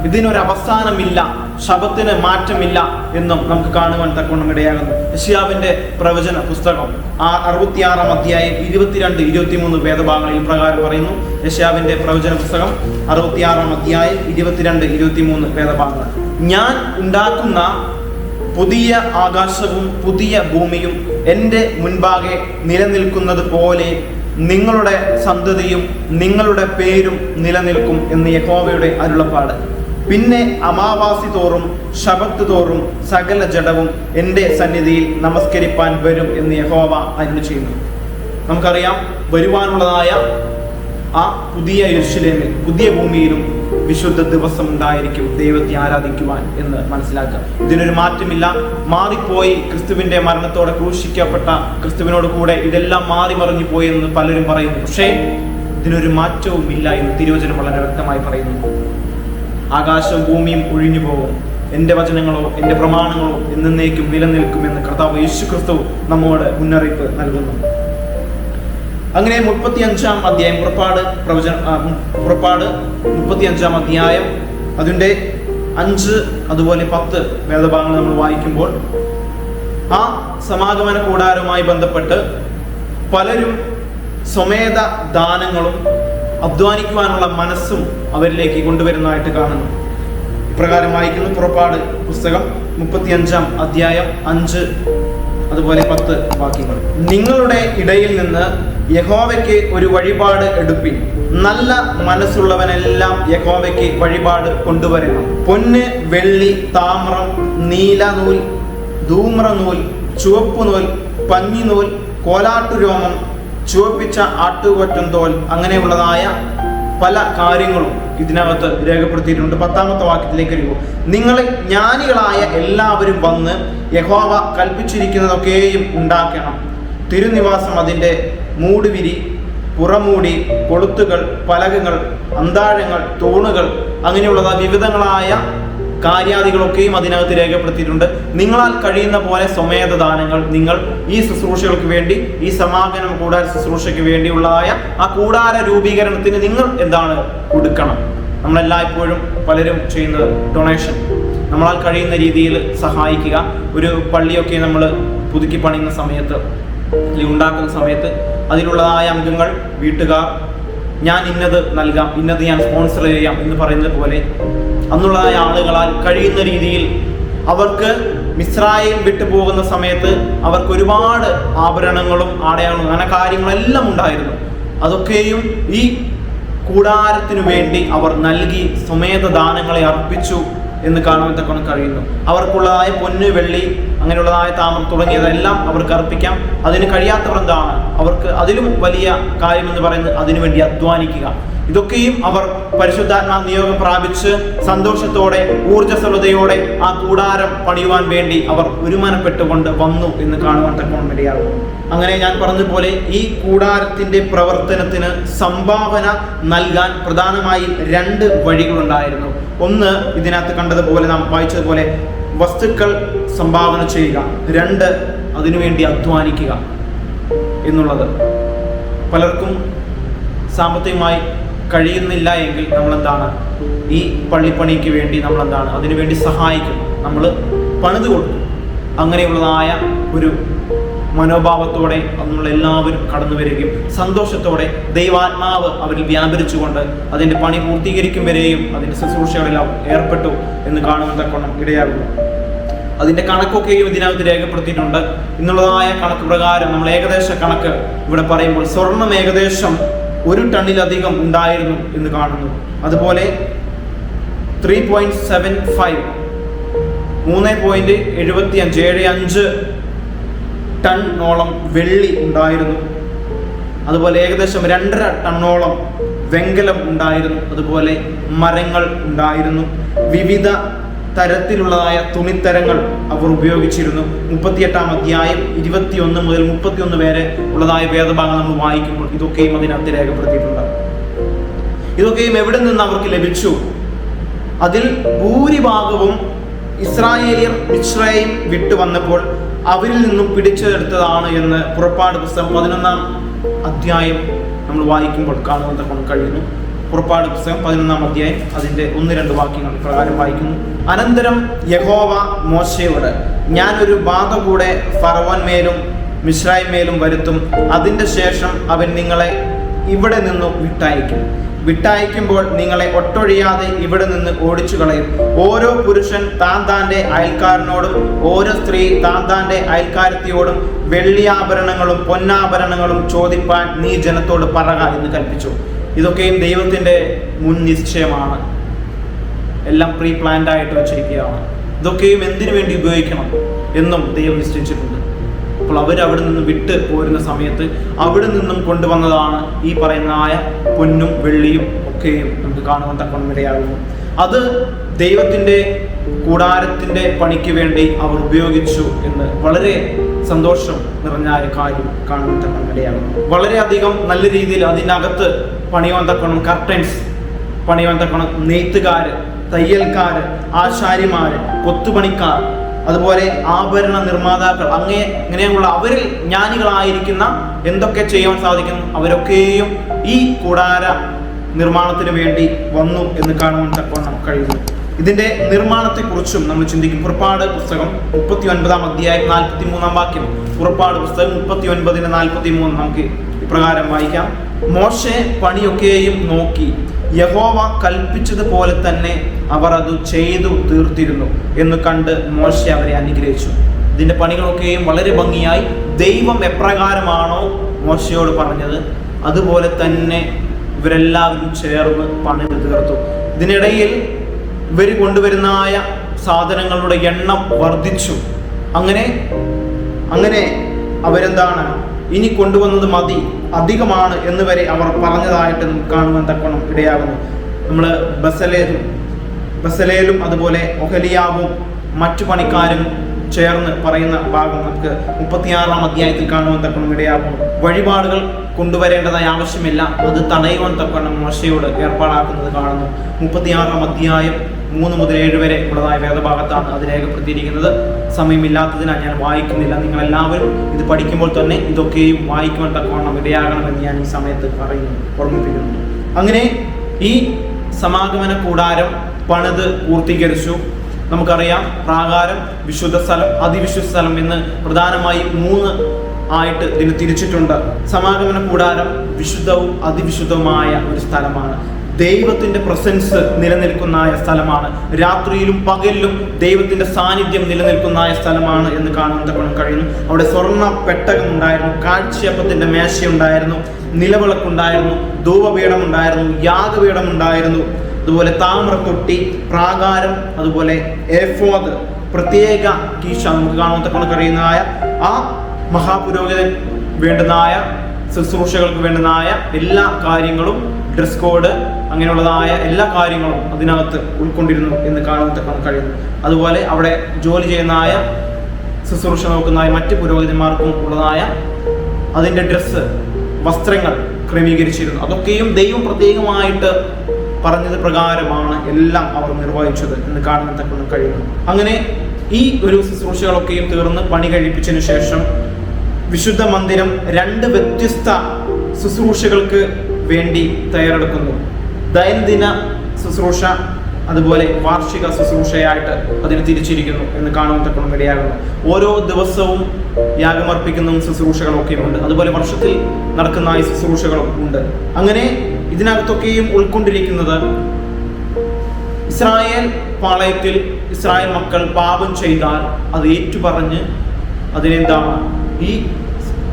ഇതിനൊരു അവസാനമില്ല, ശബത്തിന് മാറ്റമില്ല എന്നും നമുക്ക് കാണുവാൻ തക്കവണ്ണം ഇടയാകുന്നു. യെശയ്യാവിന്റെ പ്രവചന പുസ്തകം 66 അധ്യായം 22, 23 വേദഭാഗങ്ങളിൽ പ്രകാരം പറയുന്നു. യെശയ്യാവിന്റെ പ്രവചന പുസ്തകം 66 അധ്യായം 22, 23 വേദഭാഗങ്ങൾ: ഞാൻ ഉണ്ടാക്കുന്ന പുതിയ ആകാശവും പുതിയ ഭൂമിയും എൻ്റെ മുൻപാകെ നിലനിൽക്കുന്നത് പോലെ നിങ്ങളുടെ സന്തതിയും നിങ്ങളുടെ പേരും നിലനിൽക്കും എന്ന് യഹോവയുടെ അരുളപ്പാട്. പിന്നെ അമാവാസി തോറും ശബത്ത് തോറും സകല ജഡവും എൻ്റെ സന്നിധിയിൽ നമസ്കരിപ്പാൻ വരും എന്ന് യഹോവ അരുളി ചെയ്യുന്നു. നമുക്കറിയാം, വരുവാനുള്ളതായ ആ പുതിയ യെരൂശലേമിൽ, പുതിയ ഭൂമിയിലും വിശുദ്ധ ദിവസം ഉണ്ടായിരിക്കും ദൈവത്തെ ആരാധിക്കുവാൻ എന്ന് മനസ്സിലാക്കുക. ഇതിനൊരു മാറ്റമില്ല. മാറിപ്പോയി, ക്രിസ്തുവിന്റെ മരണത്തോടെ ക്രൂശിക്കപ്പെട്ട ക്രിസ്തുവിനോട് കൂടെ ഇതെല്ലാം മാറി മറിഞ്ഞു പോയി എന്ന് പലരും പറയുന്നു. പക്ഷേ ഇതിനൊരു മാറ്റവും ഇല്ല എന്ന് തിരുവചനം വളരെ വ്യക്തമായി പറയുന്നു. ആകാശവും ഭൂമിയും ഒഴിഞ്ഞു പോകും, എൻ്റെ വചനങ്ങളോ എൻ്റെ പ്രമാണങ്ങളോ എന്നേക്കും നിലനിൽക്കുമെന്ന് കർത്താവ് യേശു ക്രിസ്തു നമ്മോട് മുന്നറിയിപ്പ് നൽകുന്നു. അങ്ങനെ 35-ാം അധ്യായം പുറപ്പാട് 35-ാം അധ്യായം അതിൻ്റെ 5 അതുപോലെ 10 വേദഭാഗങ്ങൾ നമ്മൾ വായിക്കുമ്പോൾ ആ സമാഗമന കൂടാരവുമായി ബന്ധപ്പെട്ട് പലരും സ്വമേധ ദാനങ്ങളും അധ്വാനിക്കുവാനുള്ള മനസ്സും അവരിലേക്ക് കൊണ്ടുവരുന്നതായിട്ട് കാണുന്നു. ഇപ്രകാരം വായിക്കുന്നു. പുറപ്പാട് പുസ്തകം 35-ാം അധ്യായം 5 അതുപോലെ 10 വാക്യങ്ങൾ: നിങ്ങളുടെ ഇടയിൽ നിന്ന് യഹോവയ്ക്ക് ഒരു വഴിപാട് എടുപ്പിൻ. നല്ല മനസ്സുള്ളവനെല്ലാം യഹോവയ്ക്ക് വഴിപാട് കൊണ്ടുവരണം. പൊന്ന്, വെള്ളി, താമ്രം, നീലനൂൽ, ധൂമ്രനൂൽ, ചുവപ്പുനൂൽ, പഞ്ഞിനൂൽ, കോലാട്ടുരോമം, ചുവപ്പിച്ച ആട്ടുകൊറ്റൻ തോൽ, അങ്ങനെയുള്ളതായ പല കാര്യങ്ങളും ഇതിനകത്ത് രേഖപ്പെടുത്തിയിട്ടുണ്ട്. 10-ാമത്തെ വാക്യത്തിലേക്ക് വരുമ്പോൾ: നിങ്ങളെ ജ്ഞാനികളായ എല്ലാവരും വന്ന് യഹോവ കൽപ്പിച്ചിരിക്കുന്നതൊക്കെയും ഉണ്ടാക്കണം. തിരുനിവാസം, അതിൻ്റെ മൂടുവിരി, പുറമൂടി, കൊളുത്തുകൾ, പലകങ്ങൾ, അന്താഴങ്ങൾ, തൂണുകൾ, അങ്ങനെയുള്ളതായ വിവിധങ്ങളായ കാര്യാദികളൊക്കെയും അതിനകത്ത് രേഖപ്പെടുത്തിയിട്ടുണ്ട്. നിങ്ങളാൽ കഴിയുന്ന പോലെ സ്വമേധ ദാനങ്ങൾ നിങ്ങൾ ഈ ശുശ്രൂഷകൾക്ക് വേണ്ടി, ഈ സമാഗമന കൂടാര ശുശ്രൂഷയ്ക്ക് വേണ്ടിയുള്ളതായ ആ കൂടാര രൂപീകരണത്തിന് നിങ്ങൾ എന്താണ് കൊടുക്കണം. നമ്മളെല്ലായ്പ്പോഴും പലരും ചെയ്യുന്നത് ഡൊണേഷൻ, നമ്മളാൽ കഴിയുന്ന രീതിയിൽ സഹായിക്കുക. ഒരു പള്ളിയൊക്കെ നമ്മൾ പുതുക്കി പണിയുന്ന സമയത്ത്, അല്ലെങ്കിൽ ഉണ്ടാക്കുന്ന സമയത്ത് അതിലുള്ളതായ അംഗങ്ങൾ, വീട്ടുകാർ, ഞാൻ ഇന്നത് നൽകാം, ഇന്നത് ഞാൻ സ്പോൺസർ ചെയ്യാം എന്ന് പറയുന്നത് പോലെ അന്നുള്ളതായ ആളുകളാൽ കഴിയുന്ന രീതിയിൽ അവർക്ക് മിസ്രയീം വിട്ടു പോകുന്ന സമയത്ത് അവർക്ക് ഒരുപാട് ആഭരണങ്ങളും ആടയാളും അങ്ങനെ കാര്യങ്ങളെല്ലാം ഉണ്ടായിരുന്നു. അതൊക്കെയും ഈ കൂടാരത്തിനു വേണ്ടി അവർ നൽകി സ്വമേധ ദാനങ്ങളെ അർപ്പിച്ചു എന്ന് കാണുവാൻ തക്ക കഴിയുന്നു. അവർക്കുള്ളതായ പൊന്ന്, വെള്ളി, അങ്ങനെയുള്ളതായ താമരം തുടങ്ങിയതെല്ലാം അവർക്ക് അർപ്പിക്കാം. അതിന് കഴിയാത്തവർ എന്താണ്, അവർക്ക് അതിലും വലിയ കാര്യമെന്ന് പറയുന്നത് അതിനുവേണ്ടി അധ്വാനിക്കുക. ഇതൊക്കെയും അവർ പരിശുദ്ധാത്മാ നിയോഗം പ്രാപിച്ച് സന്തോഷത്തോടെ, ഊർജ്ജസ്വലതയോടെ ആ കൂടാരം പണിയുവാൻ വേണ്ടി അവർ ഒരുമനപ്പെട്ടുകൊണ്ട് വന്നു എന്ന് കാണുവാൻ തക്കവണ്ണം ഇടയാകും. അങ്ങനെ ഞാൻ പറഞ്ഞതുപോലെ ഈ കൂടാരത്തിന്റെ പ്രവർത്തനത്തിന് സംഭാവന നൽകാൻ പ്രധാനമായി 2 വഴികളുണ്ടായിരുന്നു. ഒന്ന്, ഇതിനകത്ത് കണ്ടതുപോലെ, നാം വായിച്ചതുപോലെ വസ്തുക്കൾ സംഭാവന ചെയ്യുക. 2, അതിനുവേണ്ടി അധ്വാനിക്കുക എന്നുള്ളത്. പലർക്കും സാമ്പത്തികമായി കഴിയുന്നില്ല എങ്കിൽ നമ്മളെന്താണ്, ഈ പള്ളിപ്പണിക്ക് വേണ്ടി നമ്മളെന്താണ് അതിനുവേണ്ടി സഹായിക്കുന്നു, നമ്മൾ പണിത് കൊടുക്കും. അങ്ങനെയുള്ളതായ ഒരു മനോഭാവത്തോടെ നമ്മളെല്ലാവരും കടന്നു വരികയും സന്തോഷത്തോടെ ദൈവാത്മാവ് അവരിൽ വ്യാപരിച്ചുകൊണ്ട് അതിൻ്റെ പണി പൂർത്തീകരിക്കും വരെയും അതിൻ്റെ ശുശ്രൂഷകളെല്ലാം ഏർപ്പെട്ടു എന്ന് കാണുവാൻ തക്കവണ്ണം ഇടയാകുന്നു. അതിൻ്റെ കണക്കൊക്കെയും ഇതിനകത്ത് രേഖപ്പെടുത്തിയിട്ടുണ്ട്. ഇന്നുള്ളതായ കണക്ക് പ്രകാരം നമ്മൾ ഏകദേശ കണക്ക് ഇവിടെ പറയുമ്പോൾ സ്വർണം ഏകദേശം 1 ടണ്ണിലധികം ഉണ്ടായിരുന്നു എന്ന് കാണുന്നു. അതുപോലെ 3.75 3.75 ടണ്ണോളം വെള്ളി ഉണ്ടായിരുന്നു. അതുപോലെ ഏകദേശം 2.5 ടണ്ണോളം വെങ്കലം ഉണ്ടായിരുന്നു, അതുപോലെ മരങ്ങൾ ഉണ്ടായിരുന്നു, വിവിധ തരത്തിലുള്ളതായ തുണിത്തരങ്ങൾ അവർ ഉപയോഗിച്ചിരുന്നു. 38-ാം അധ്യായം 21 മുതൽ 31 വരെ ഉള്ളതായ വേദഭാഗം നമ്മൾ വായിക്കുമ്പോൾ ഇതൊക്കെയും അതിനകത്ത് രേഖപ്പെടുത്തിയിട്ടുണ്ട്. ഇതൊക്കെയും എവിടെ നിന്ന് അവർക്ക് ലഭിച്ചു? അതിൽ ഭൂരിഭാഗവും ഇസ്രായേലിയർ മിസ്രയീം വിട്ടു വന്നപ്പോൾ അവരിൽ നിന്നും പിടിച്ചെടുത്തതാണ് എന്ന് പുറപ്പാട് പുസ്തകം 11-ാം അധ്യായം നമ്മൾ വായിക്കുമ്പോൾ കാണുവാൻ തക്ക കഴിയുന്നു. പുറപ്പാട് പുസ്തകം 11-ാം അധ്യായം അതിന്റെ 1-2 വാക്യങ്ങൾ പ്രകാരം വായിക്കുന്നു. അനന്തരം യഹോവ മോശയോട്, ഞാൻ ഒരു ബാധ കൂടെ ഫറവോൻ മേലും മിസ്രയീം മേലും വരുത്തും. അതിന്റെ ശേഷം അവൻ നിങ്ങളെ ഇവിടെ നിന്നു വിട്ടയക്കുമ്പോൾ നിങ്ങളെ ഒട്ടൊഴിയാതെ ഇവിടെ നിന്ന് ഓടിച്ചു കളയും. ഓരോ പുരുഷൻ താന്റെ അയൽക്കാരനോടും ഓരോ സ്ത്രീ താന്റെ അയൽക്കാരത്തിയോടും വെള്ളിയാഭരണങ്ങളും പൊന്നാഭരണങ്ങളും ചോദിപ്പാൻ നീ ജനത്തോട് പറക എന്ന് കൽപ്പിച്ചു. ഇതൊക്കെയും ദൈവത്തിന്റെ മുൻ നിശ്ചയമാണ്. എല്ലാം പ്രീ പ്ലാൻഡ് ആയിട്ട് വെച്ചിരിക്കുകയാണ്. ഇതൊക്കെയും എന്തിനു വേണ്ടി ഉപയോഗിക്കണം എന്നും ദൈവം നിശ്ചയിച്ചിട്ടുണ്ട്. അപ്പോൾ അവിടെ നിന്ന് വിട്ട് പോരുന്ന സമയത്ത് അവിടെ നിന്നും കൊണ്ടുവന്നതാണ് ഈ പറയുന്നതായ പൊന്നും വെള്ളിയും ഒക്കെയും നമുക്ക് കാണുവാൻ തക്കവണ്ണം ഇടയാകുന്നു. അത് ദൈവത്തിന്റെ കൂടാരത്തിന്റെ പണിക്ക് വേണ്ടി അവർ ഉപയോഗിച്ചു എന്ന് വളരെ സന്തോഷം നിറഞ്ഞ കാര്യം കാണുവാൻ തക്കവണ്ണം ഇടയാകുന്നു. വളരെയധികം നല്ല രീതിയിൽ അതിനകത്ത് പണിയുവാൻ തക്കവണ്ണം കർട്ടൻസ് പണിയുവാൻ തക്കവണ്ണം നെയ്ത്തുകാര്, തയ്യൽക്കാര്, ആശാരിമാര്, കൊത്തുപണിക്കാർ, അതുപോലെ ആഭരണ നിർമ്മാതാക്കൾ, അങ്ങനെയുള്ള അവരിൽ ജ്ഞാനികളായിരിക്കുന്ന എന്തൊക്കെ ചെയ്യാൻ സാധിക്കുന്നു അവരൊക്കെയും ഈ കൂടാര നിർമ്മാണത്തിന് വേണ്ടി വന്നു എന്ന് കാണുവാൻ തക്കവണ്ണം കഴിയുന്നു. ഇതിന്റെ നിർമ്മാണത്തെക്കുറിച്ചും നമ്മൾ ചിന്തിക്കും. പുറപ്പാട് പുസ്തകം 39-ാം അധ്യായം 43-ാം വാക്യം. പുറപ്പാട് പുസ്തകം 39:43 നമുക്ക് ഇപ്രകാരം വായിക്കാം. മോശെ പണിയൊക്കെയും നോക്കി യഹോവ കൽപ്പിച്ചതുപോലെ തന്നെ അവർ അത് ചെയ്തു തീർത്തിരുന്നു എന്ന് കണ്ട് മോശെ അവരെ അനുഗ്രഹിച്ചു. ഇതിന്റെ പണികളൊക്കെയും വളരെ ഭംഗിയായി ദൈവം എപ്രകാരമാണോ മോശയോട് പറഞ്ഞത് അതുപോലെ തന്നെ ഇവരെല്ലാവരും ചേർന്ന് പണിത് തീർത്തു. ഇതിനിടയിൽ ഇവർ കൊണ്ടുവരുന്നായ സാധനങ്ങളുടെ എണ്ണം വർദ്ധിച്ചു. അങ്ങനെ അവരെന്താണ്, ഇനി കൊണ്ടുവന്നത് മതി, അധികമാണ് എന്ന് വരെ അവർ പറഞ്ഞതായിട്ട് കാണുവാൻ തക്കവണ്ണം ഇടയാകുന്നു. നമ്മൾ ബസലേലും അതുപോലെ ഒഹലിയാവും മറ്റു പണിക്കാരും ചേർന്ന് പറയുന്ന ഭാഗം നമുക്ക് 36-ാം അധ്യായത്തിൽ കാണുവാൻ തക്കവണ്ണം ഇടയാകുന്നു. വഴിപാടുകൾ കൊണ്ടുവരേണ്ടതായ ആവശ്യമില്ല, അത് തടയുവാൻ തക്കവണ്ണം മോശയോട് ഏർപ്പാടാക്കുന്നത് കാണുന്നു. 36-ാം അധ്യായം 3 മുതൽ 7 വരെ ഉള്ളതായ വേദഭാഗത്താണ് അത് രേഖപ്പെടുത്തിയിരിക്കുന്നത്. സമയമില്ലാത്തതിനാൽ ഞാൻ വായിക്കുന്നില്ല. നിങ്ങൾ എല്ലാവരും ഇത് പഠിക്കുമ്പോൾ തന്നെ ഇതൊക്കെയും വായിക്കുവാൻ തക്കവണ്ണം ഇടയാകണമെന്ന് ഞാൻ ഈ സമയത്ത് ഓർമ്മിപ്പിക്കുന്നു. അങ്ങനെ ഈ സമാഗമന കൂടാരം പണിത് പൂർത്തീകരിച്ചു. നമുക്കറിയാം, പ്രാകാരം, വിശുദ്ധ സ്ഥലം, അതിവിശുദ്ധ സ്ഥലം എന്ന് പ്രധാനമായി 3 ആയിട്ട് ഇതിന് തിരിച്ചിട്ടുണ്ട്. സമാഗമന കൂടാരം വിശുദ്ധവും അതിവിശുദ്ധവുമായ ഒരു സ്ഥലമാണ്. ദൈവത്തിന്റെ പ്രസൻസ് നിലനിൽക്കുന്ന സ്ഥലമാണ്. രാത്രിയിലും പകലിലും ദൈവത്തിന്റെ സാന്നിധ്യം നിലനിൽക്കുന്ന സ്ഥലമാണ് എന്ന് കാണാൻ തക്കവണ്ണം കഴിയുന്നു. അവിടെ സ്വർണ്ണ പെട്ടകം ഉണ്ടായിരുന്നു, കാഴ്ചയപ്പത്തിന്റെ മേശയുണ്ടായിരുന്നു, നിലവിളക്കുണ്ടായിരുന്നു, ധൂപപീഠം ഉണ്ടായിരുന്നു, യാഗപീഠം ഉണ്ടായിരുന്നു, അതുപോലെ താമ്രത്തൊട്ടി, പ്രാകാരം, അതുപോലെ എഫോദ്, പ്രത്യേക കീശ നമുക്ക് കാണാൻ തക്കവണ്ണം കഴിയുന്നതായ ആ മഹാപുരോഹിതൻ വേണ്ടുന്നതായ ശുശ്രൂഷകൾക്ക് വേണ്ടുന്നതായ എല്ലാ കാര്യങ്ങളും, ഡ്രസ് കോഡ്, അങ്ങനെയുള്ളതായ എല്ലാ കാര്യങ്ങളും അതിനകത്ത് ഉൾക്കൊണ്ടിരുന്നു എന്ന് കാണാൻ തക്കവണ്ണം കഴിയുന്നു. അതുപോലെ അവിടെ ജോലി ചെയ്യുന്നതായ ശുശ്രൂഷ നോക്കുന്നതായ മറ്റ് പുരോഹിതന്മാർക്കും ഉള്ളതായ അതിൻ്റെ ഡ്രസ്സ്, വസ്ത്രങ്ങൾ ക്രമീകരിച്ചിരുന്നു. അതൊക്കെയും ദൈവം പ്രത്യേകമായിട്ട് പറഞ്ഞത് പ്രകാരമാണ് എല്ലാം അവർ നിർവഹിച്ചത് എന്ന് കാണാൻ തക്കവണ്ണം കഴിയുന്നു. അങ്ങനെ ഈ ഒരു ശുശ്രൂഷകളൊക്കെയും തീർന്ന് പണി കഴിപ്പിച്ചതിന് ശേഷം വിശുദ്ധ മന്ദിരം 2 വ്യത്യസ്ത ശുശ്രൂഷകൾക്ക് വേണ്ടി തയ്യാറെടുക്കുന്നു. ദൈനംദിന ശുശ്രൂഷ, അതുപോലെ വാർഷിക ശുശ്രൂഷയായിട്ട് അതിന് തിരിച്ചിരിക്കുന്നു എന്ന് കാണുവാൻ തക്കവണ്ണം ഇടയാകുന്നു. ഓരോ ദിവസവും യാഗമർപ്പിക്കുന്ന ശുശ്രൂഷകളൊക്കെയും ഉണ്ട്. അതുപോലെ വർഷത്തിൽ നടക്കുന്ന ഈ ശുശ്രൂഷകളും ഉണ്ട്. അങ്ങനെ ഇതിനകത്തൊക്കെയും ഉൾക്കൊണ്ടിരിക്കുന്നത് ഇസ്രായേൽ പാളയത്തിൽ ഇസ്രായേൽ മക്കൾ പാപം ചെയ്താൽ അത് ഏറ്റുപറഞ്ഞ് അതിനെന്താണ് ഈ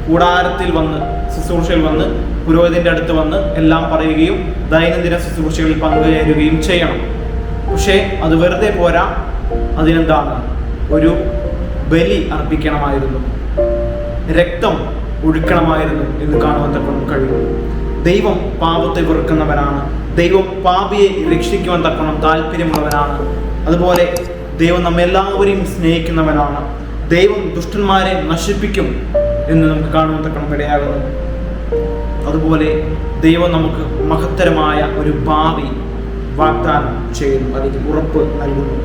കൂടാരത്തിൽ വന്ന് ശുശ്രൂഷയിൽ വന്ന് പുരോഹിതന്റെ അടുത്ത് വന്ന് എല്ലാം പറയുകയും ദൈനംദിന ശുശ്രൂഷകളിൽ പങ്കുചേരുകയും ചെയ്യണം. പക്ഷേ അത് വെറുതെ പോരാ, അതിനെന്താണ്, ഒരു ബലി അർപ്പിക്കണമായിരുന്നു, രക്തം ഒഴുക്കണമായിരുന്നു എന്ന് കാണുവാൻ തക്കവണ്ണം കഴിയും. ദൈവം പാപത്തെ വെറുക്കുന്നവനാണ്. ദൈവം പാപിയെ രക്ഷിക്കുവാൻ തക്കണം താല്പര്യമുള്ളവനാണ്. അതുപോലെ ദൈവം നമ്മെല്ലാവരെയും സ്നേഹിക്കുന്നവനാണ്. ദൈവം ദുഷ്ടന്മാരെ നശിപ്പിക്കും എന്ന് നമുക്ക് കാണുവാൻ തക്കണം ഇടയാകുന്നു. അതുപോലെ ദൈവം നമുക്ക് മഹത്തരമായ ഒരു ഭാവി വാഗ്ദാനം ചെയ്യുന്നു, അല്ലെങ്കിൽ ഉറപ്പ് നൽകുന്നു.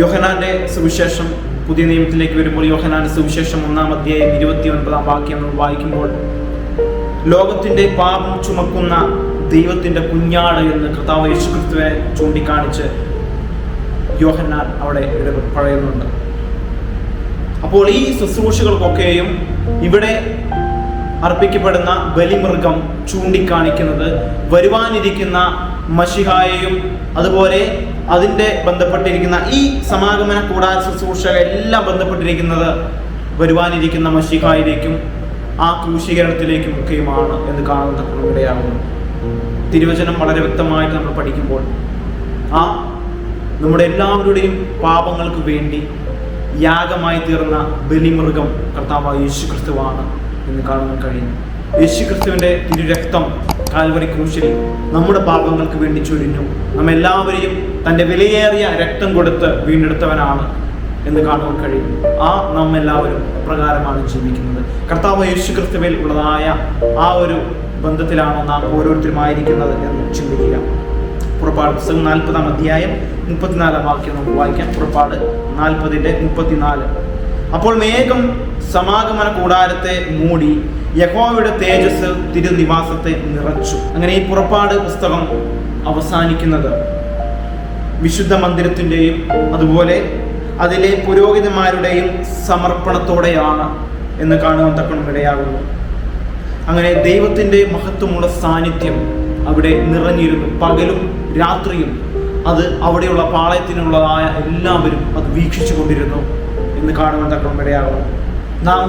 യോഹന്നാന്റെ സുവിശേഷം, പുതിയ നിയമത്തിലേക്ക് വരുമ്പോൾ യോഹന്നാന്റെ സുവിശേഷം 1-ാം അധ്യായം 29-ാം വാക്യം നമ്മൾ വായിക്കുമ്പോൾ, ലോകത്തിന്റെ പാപം ചുമക്കുന്ന ദൈവത്തിന്റെ കുഞ്ഞാട് എന്ന് കർത്താവ് യേശുക്രിസ്തുവിനെ ചൂണ്ടിക്കാണിച്ച് യോഹന്നാൻ അവിടെ പറയുന്നുണ്ട്. അപ്പോൾ ഈ ശുശ്രൂഷകൾക്കൊക്കെയും ഇവിടെ അർപ്പിക്കപ്പെടുന്ന ബലിമൃഗം ചൂണ്ടിക്കാണിക്കുന്നത് വരുവാനിരിക്കുന്ന മശിഹായെയും അതുപോലെ അതിൻ്റെ ബന്ധപ്പെട്ടിരിക്കുന്ന ഈ സമാഗമന കൂടാര ശുശ്രൂഷ എല്ലാം ബന്ധപ്പെട്ടിരിക്കുന്നത് വരുവാനിരിക്കുന്ന മശിഹായിലേക്കും ആ ക്രൂശീകരണത്തിലേക്കും ഒക്കെയുമാണ് എന്ന് കാണുന്ന ഇടയാകുന്നു. തിരുവചനം വളരെ വ്യക്തമായിട്ട് നമ്മൾ പഠിക്കുമ്പോൾ ആ നമ്മുടെ എല്ലാവരുടെയും പാപങ്ങൾക്ക് വേണ്ടി യാഗമായി തീർന്ന ബലിമൃഗം കർത്താവായ യേശുക്രിസ്തുവാണ് എന്ന് കാണാൻ കഴിയുന്നു. യേശുക്രിസ്തുവിൻ്റെ തിരുരക്തം കാൽവരി ക്രൂശിൽ നമ്മുടെ പാപങ്ങൾക്ക് വേണ്ടി ചൊരിഞ്ഞു. നമ്മെല്ലാവരെയും തൻ്റെ വിലയേറിയ രക്തം കൊടുത്ത് വീണ്ടെടുത്തവനാണ് എന്ന് കാണുവാൻ കഴിയും. നമ്മെല്ലാവരും പ്രകാരമാണ് ജീവിക്കുന്നത്. കർത്താവ് യേശുക്രിസ്തുവിൽ ഉള്ളതായ ആ ഒരു ബന്ധത്തിലാണ് നാം ഓരോരുത്തരുമായിരിക്കുന്നത് എന്ന് ചിന്തിക്കുക. പുറപ്പാട് പുസ്തകം 40-ാം അധ്യായം 34-ാം വാക്യം നമുക്ക് വായിക്കാം. പുറപ്പാട് 40-34. അപ്പോൾ മേഘം സമാഗമന കൂടാരത്തെ മൂടി, യഹോവയുടെ തേജസ് തിരുനിവാസത്തെ നിറച്ചു. അങ്ങനെ ഈ പുറപ്പാട് പുസ്തകം അവസാനിക്കുന്നത് വിശുദ്ധ മന്ദിരത്തിൻ്റെയും അതുപോലെ അതിലെ പുരോഹിതന്മാരുടെയും സമർപ്പണത്തോടെയാണ് എന്ന് കാണുവാൻ തക്കണം ഇടയാകുന്നു. അങ്ങനെ ദൈവത്തിൻ്റെ മഹത്വമുള്ള സാന്നിധ്യം അവിടെ നിറഞ്ഞിരുന്നു. പകലും രാത്രിയും അത് അവിടെയുള്ള പാളയത്തിനുള്ളതായ എല്ലാവരും അത് വീക്ഷിച്ചു കൊണ്ടിരുന്നു എന്ന് കാണുവാൻ തക്കണം ഇടയാകുന്നു. നാം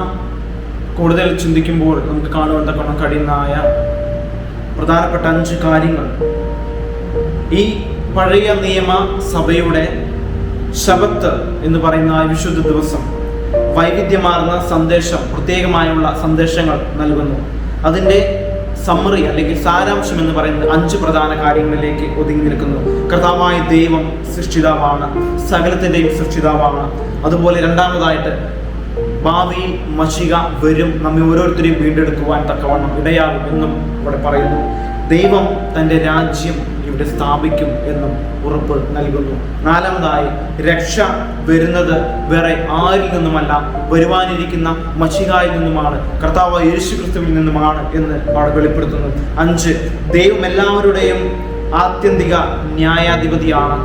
കൂടുതൽ ചിന്തിക്കുമ്പോൾ നമുക്ക് കാണുവാൻ തക്കണം കഴിയുന്നതായ പ്രധാനപ്പെട്ട 5 കാര്യങ്ങൾ. ഈ പഴയ നിയമ സഭയുടെ ശബത്ത് എന്ന് പറയുന്ന വിശുദ്ധ ദിവസം വൈവിധ്യമാർന്ന സന്ദേശം, പ്രത്യേകമായുള്ള സന്ദേശങ്ങൾ നൽകുന്നു. അതിൻ്റെ സമ്മറി അല്ലെങ്കിൽ സാരാംശം എന്ന് പറയുന്നത് 5 പ്രധാന കാര്യങ്ങളിലേക്ക് ഒതുങ്ങി നിൽക്കുന്നു. കർത്താവായ ദൈവം സൃഷ്ടിതാവാണ്, സകലത്തിൻ്റെയും സൃഷ്ടിതാവാണ്. അതുപോലെ രണ്ടാമതായിട്ട് ഭാവിയിൽ മശിഹ വരും, നമ്മെ ഓരോരുത്തരെയും വീണ്ടെടുക്കുവാൻ തക്കവണ്ണം ഇടയാകും എന്നും ഇവിടെ പറയുന്നു. ദൈവം തൻ്റെ രാജ്യം ഇവിടെ സ്ഥാപിക്കും എന്നും ഉറപ്പ് നൽകുന്നു. നാലാമതായി രക്ഷ വരുന്നത് വേറെ ആരിൽ നിന്നുമല്ല, വരുവാനിരിക്കുന്ന മശിഹായിൽ നിന്നുമാണ്, കർത്താവ് യേശുക്രിസ്തുവിൽ നിന്നുമാണ് എന്ന് അവിടെ വെളിപ്പെടുത്തുന്നു. 5 ദൈവം എല്ലാവരുടെയും ആത്യന്തിക ന്യായാധിപതിയാണ്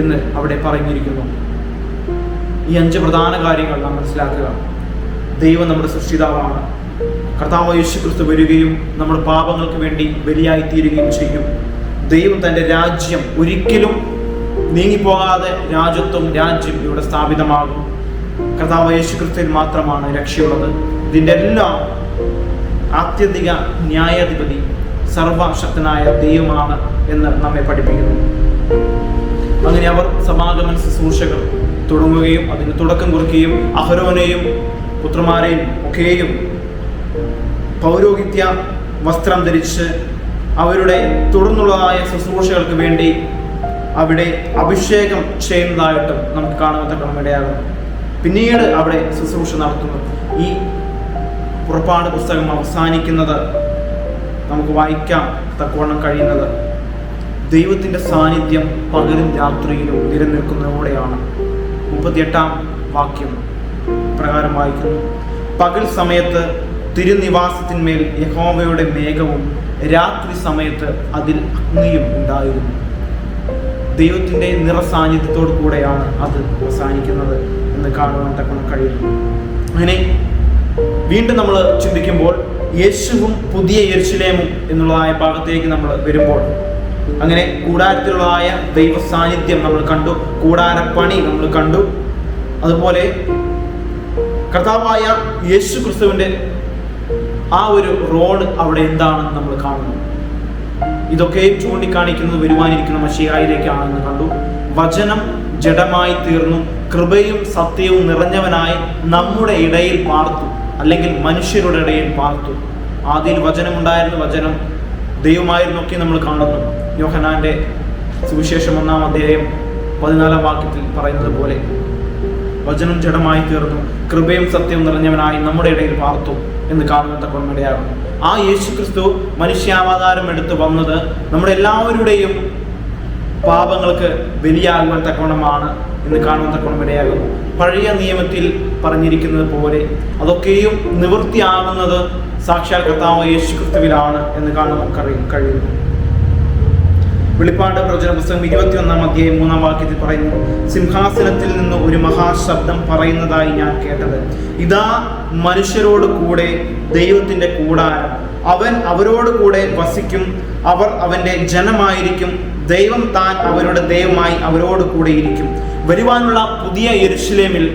എന്ന് അവിടെ പറഞ്ഞിരിക്കുന്നു. ഈ 5 പ്രധാന കാര്യങ്ങൾ നാം മനസ്സിലാക്കുക. ദൈവം നമ്മുടെ സൃഷ്ടിതാവാണ്. കർത്താവ് യേശുക്രിസ്തു വരികയും നമ്മുടെ പാപങ്ങൾക്ക് വേണ്ടി ബലിയായി തീരുകയും ചെയ്യും. ദൈവം തൻ്റെ രാജ്യം ഒരിക്കലും നീങ്ങിപ്പോകാതെ രാജ്യം ഇവിടെ സ്ഥാപിതമാകും. കർത്താവ് യേശുക്രിസ്തുവിൽ മാത്രമാണ് രക്ഷയുള്ളത്. ഇതിൻ്റെ എല്ലാം ആത്യന്തിക ന്യായാധിപതി സർവശക്തനായ ദൈവമാണ് എന്ന് നമ്മെ പഠിപ്പിക്കുന്നു. അങ്ങനെ അവർ സമാഗമന ശുശ്രൂഷകൾ തുടങ്ങുകയും അതിന് തുടക്കം കുറിക്കുകയും അഹരോനെയും പുത്രന്മാരെയും ഒക്കെയും പൗരോഹിത്യ വസ്ത്രം ധരിച്ച് അവരുടെ തുടർന്നുള്ളതായ ശുശ്രൂഷകൾക്ക് വേണ്ടി അവിടെ അഭിഷേകം ചെയ്യുന്നതായിട്ടും നമുക്ക് കാണാൻ തക്കണം ഇടയാകുന്നു. പിന്നീട് അവിടെ ശുശ്രൂഷ നടത്തുന്നു. ഈ പുറപ്പാട് പുസ്തകം അവസാനിക്കുന്നത് നമുക്ക് വായിക്കാൻ തക്കവണ്ണം കഴിയുന്നത് ദൈവത്തിൻ്റെ സാന്നിധ്യം പകലും രാത്രിയിലും നിലനിൽക്കുന്നതോടെയാണ്. 38-ാം വാക്യം പ്രകാരം വായിക്കുന്നു. പകൽ സമയത്ത് തിരുനിവാസത്തിന്മേൽ യഹോവയുടെ മേഘവും രാത്രി സമയത്ത് അതിൽ അഗ്നിയും ഉണ്ടായിരുന്നു. ദൈവത്തിൻ്റെ നിറസാന്നിധ്യത്തോടു കൂടെയാണ് അത് അവസാനിക്കുന്നത് എന്ന് കാണുവാൻ തക്കണം കഴിയുന്നു. അങ്ങനെ വീണ്ടും നമ്മൾ ചിന്തിക്കുമ്പോൾ യേശുവും പുതിയ യെരുശലേമും എന്നുള്ളതായ ഭാഗത്തേക്ക് നമ്മൾ വരുമ്പോൾ അങ്ങനെ കൂടാരത്തിലുള്ളതായ ദൈവ സാന്നിധ്യം നമ്മൾ കണ്ടു, കൂടാരപ്പണി നമ്മൾ കണ്ടു. അതുപോലെ കർത്താവായ യേശു ക്രിസ്തുവിൻ്റെ ആ ഒരു റോഡ് അവിടെ എന്താണെന്ന് നമ്മൾ കാണുന്നു. ഇതൊക്കെയും ചൂണ്ടിക്കാണിക്കുന്നത് വരുവാനിരിക്കുന്ന മശിഹായിലേക്കാണെന്ന് കണ്ടു. വചനം ജഡമായി തീർന്നു, കൃപയും സത്യവും നിറഞ്ഞവനായി നമ്മുടെ ഇടയിൽ പാർത്തു, അല്ലെങ്കിൽ മനുഷ്യരുടെ ഇടയിൽ പാർത്തു. ആദ്യം വചനമുണ്ടായിരുന്നു, വചനം ദൈവമായിരുന്നൊക്കെ നമ്മൾ കാണുന്നു. യോഹന്നാന്റെ സുവിശേഷം 1-ാം അധ്യായം 14-ാം വാക്യത്തിൽ പറയുന്നത് പോലെ വചനം ജഡമായി തീർന്നു, കൃപയും സത്യവും നിറഞ്ഞവനായി നമ്മുടെ ഇടയിൽ പാർത്തു എന്ന് കാണുവാൻ തക്കവണ്ണം ഇടയാകുന്നു. ആ യേശുക്രിസ്തു മനുഷ്യാവതാരം എടുത്തു വന്നത് നമ്മുടെ എല്ലാവരുടെയും പാപങ്ങൾക്ക് ബലിയാകുവാൻ തക്കവണ്ണമാണ് എന്ന് കാണുവാൻ തക്കവണ്ണം ഇടയാകുന്നു. പഴയ നിയമത്തിൽ പറഞ്ഞിരിക്കുന്നത് പോലെ അതൊക്കെയും നിവൃത്തിയാകുന്നത് സാക്ഷാൽ കർത്താവ് യേശുക്രിസ്തുവിലാണ് എന്ന് കാണുവാൻ കഴിയുന്നു. വെളിപ്പാട് പ്രവചന പുസ്തകം 21-ാം അധ്യായം 3-ാം വാക്യത്തിൽ പറയുന്നു, സിംഹാസനത്തിൽ നിന്ന് ഒരു മഹാശബ്ദം പറയുന്നതായി ഞാൻ കേട്ടത്, ഇതാ മനുഷ്യരോട് കൂടെ ദൈവത്തിന്റെ കൂടാരം, അവൻ അവരോട് കൂടെ വസിക്കും, അവർ അവന്റെ ജനമായിരിക്കും, ദൈവം താൻ അവരുടെ ദൈവമായി അവരോട് കൂടെ ഇരിക്കും. വരുവാനുള്ള പുതിയ യെരൂശലേമിൽ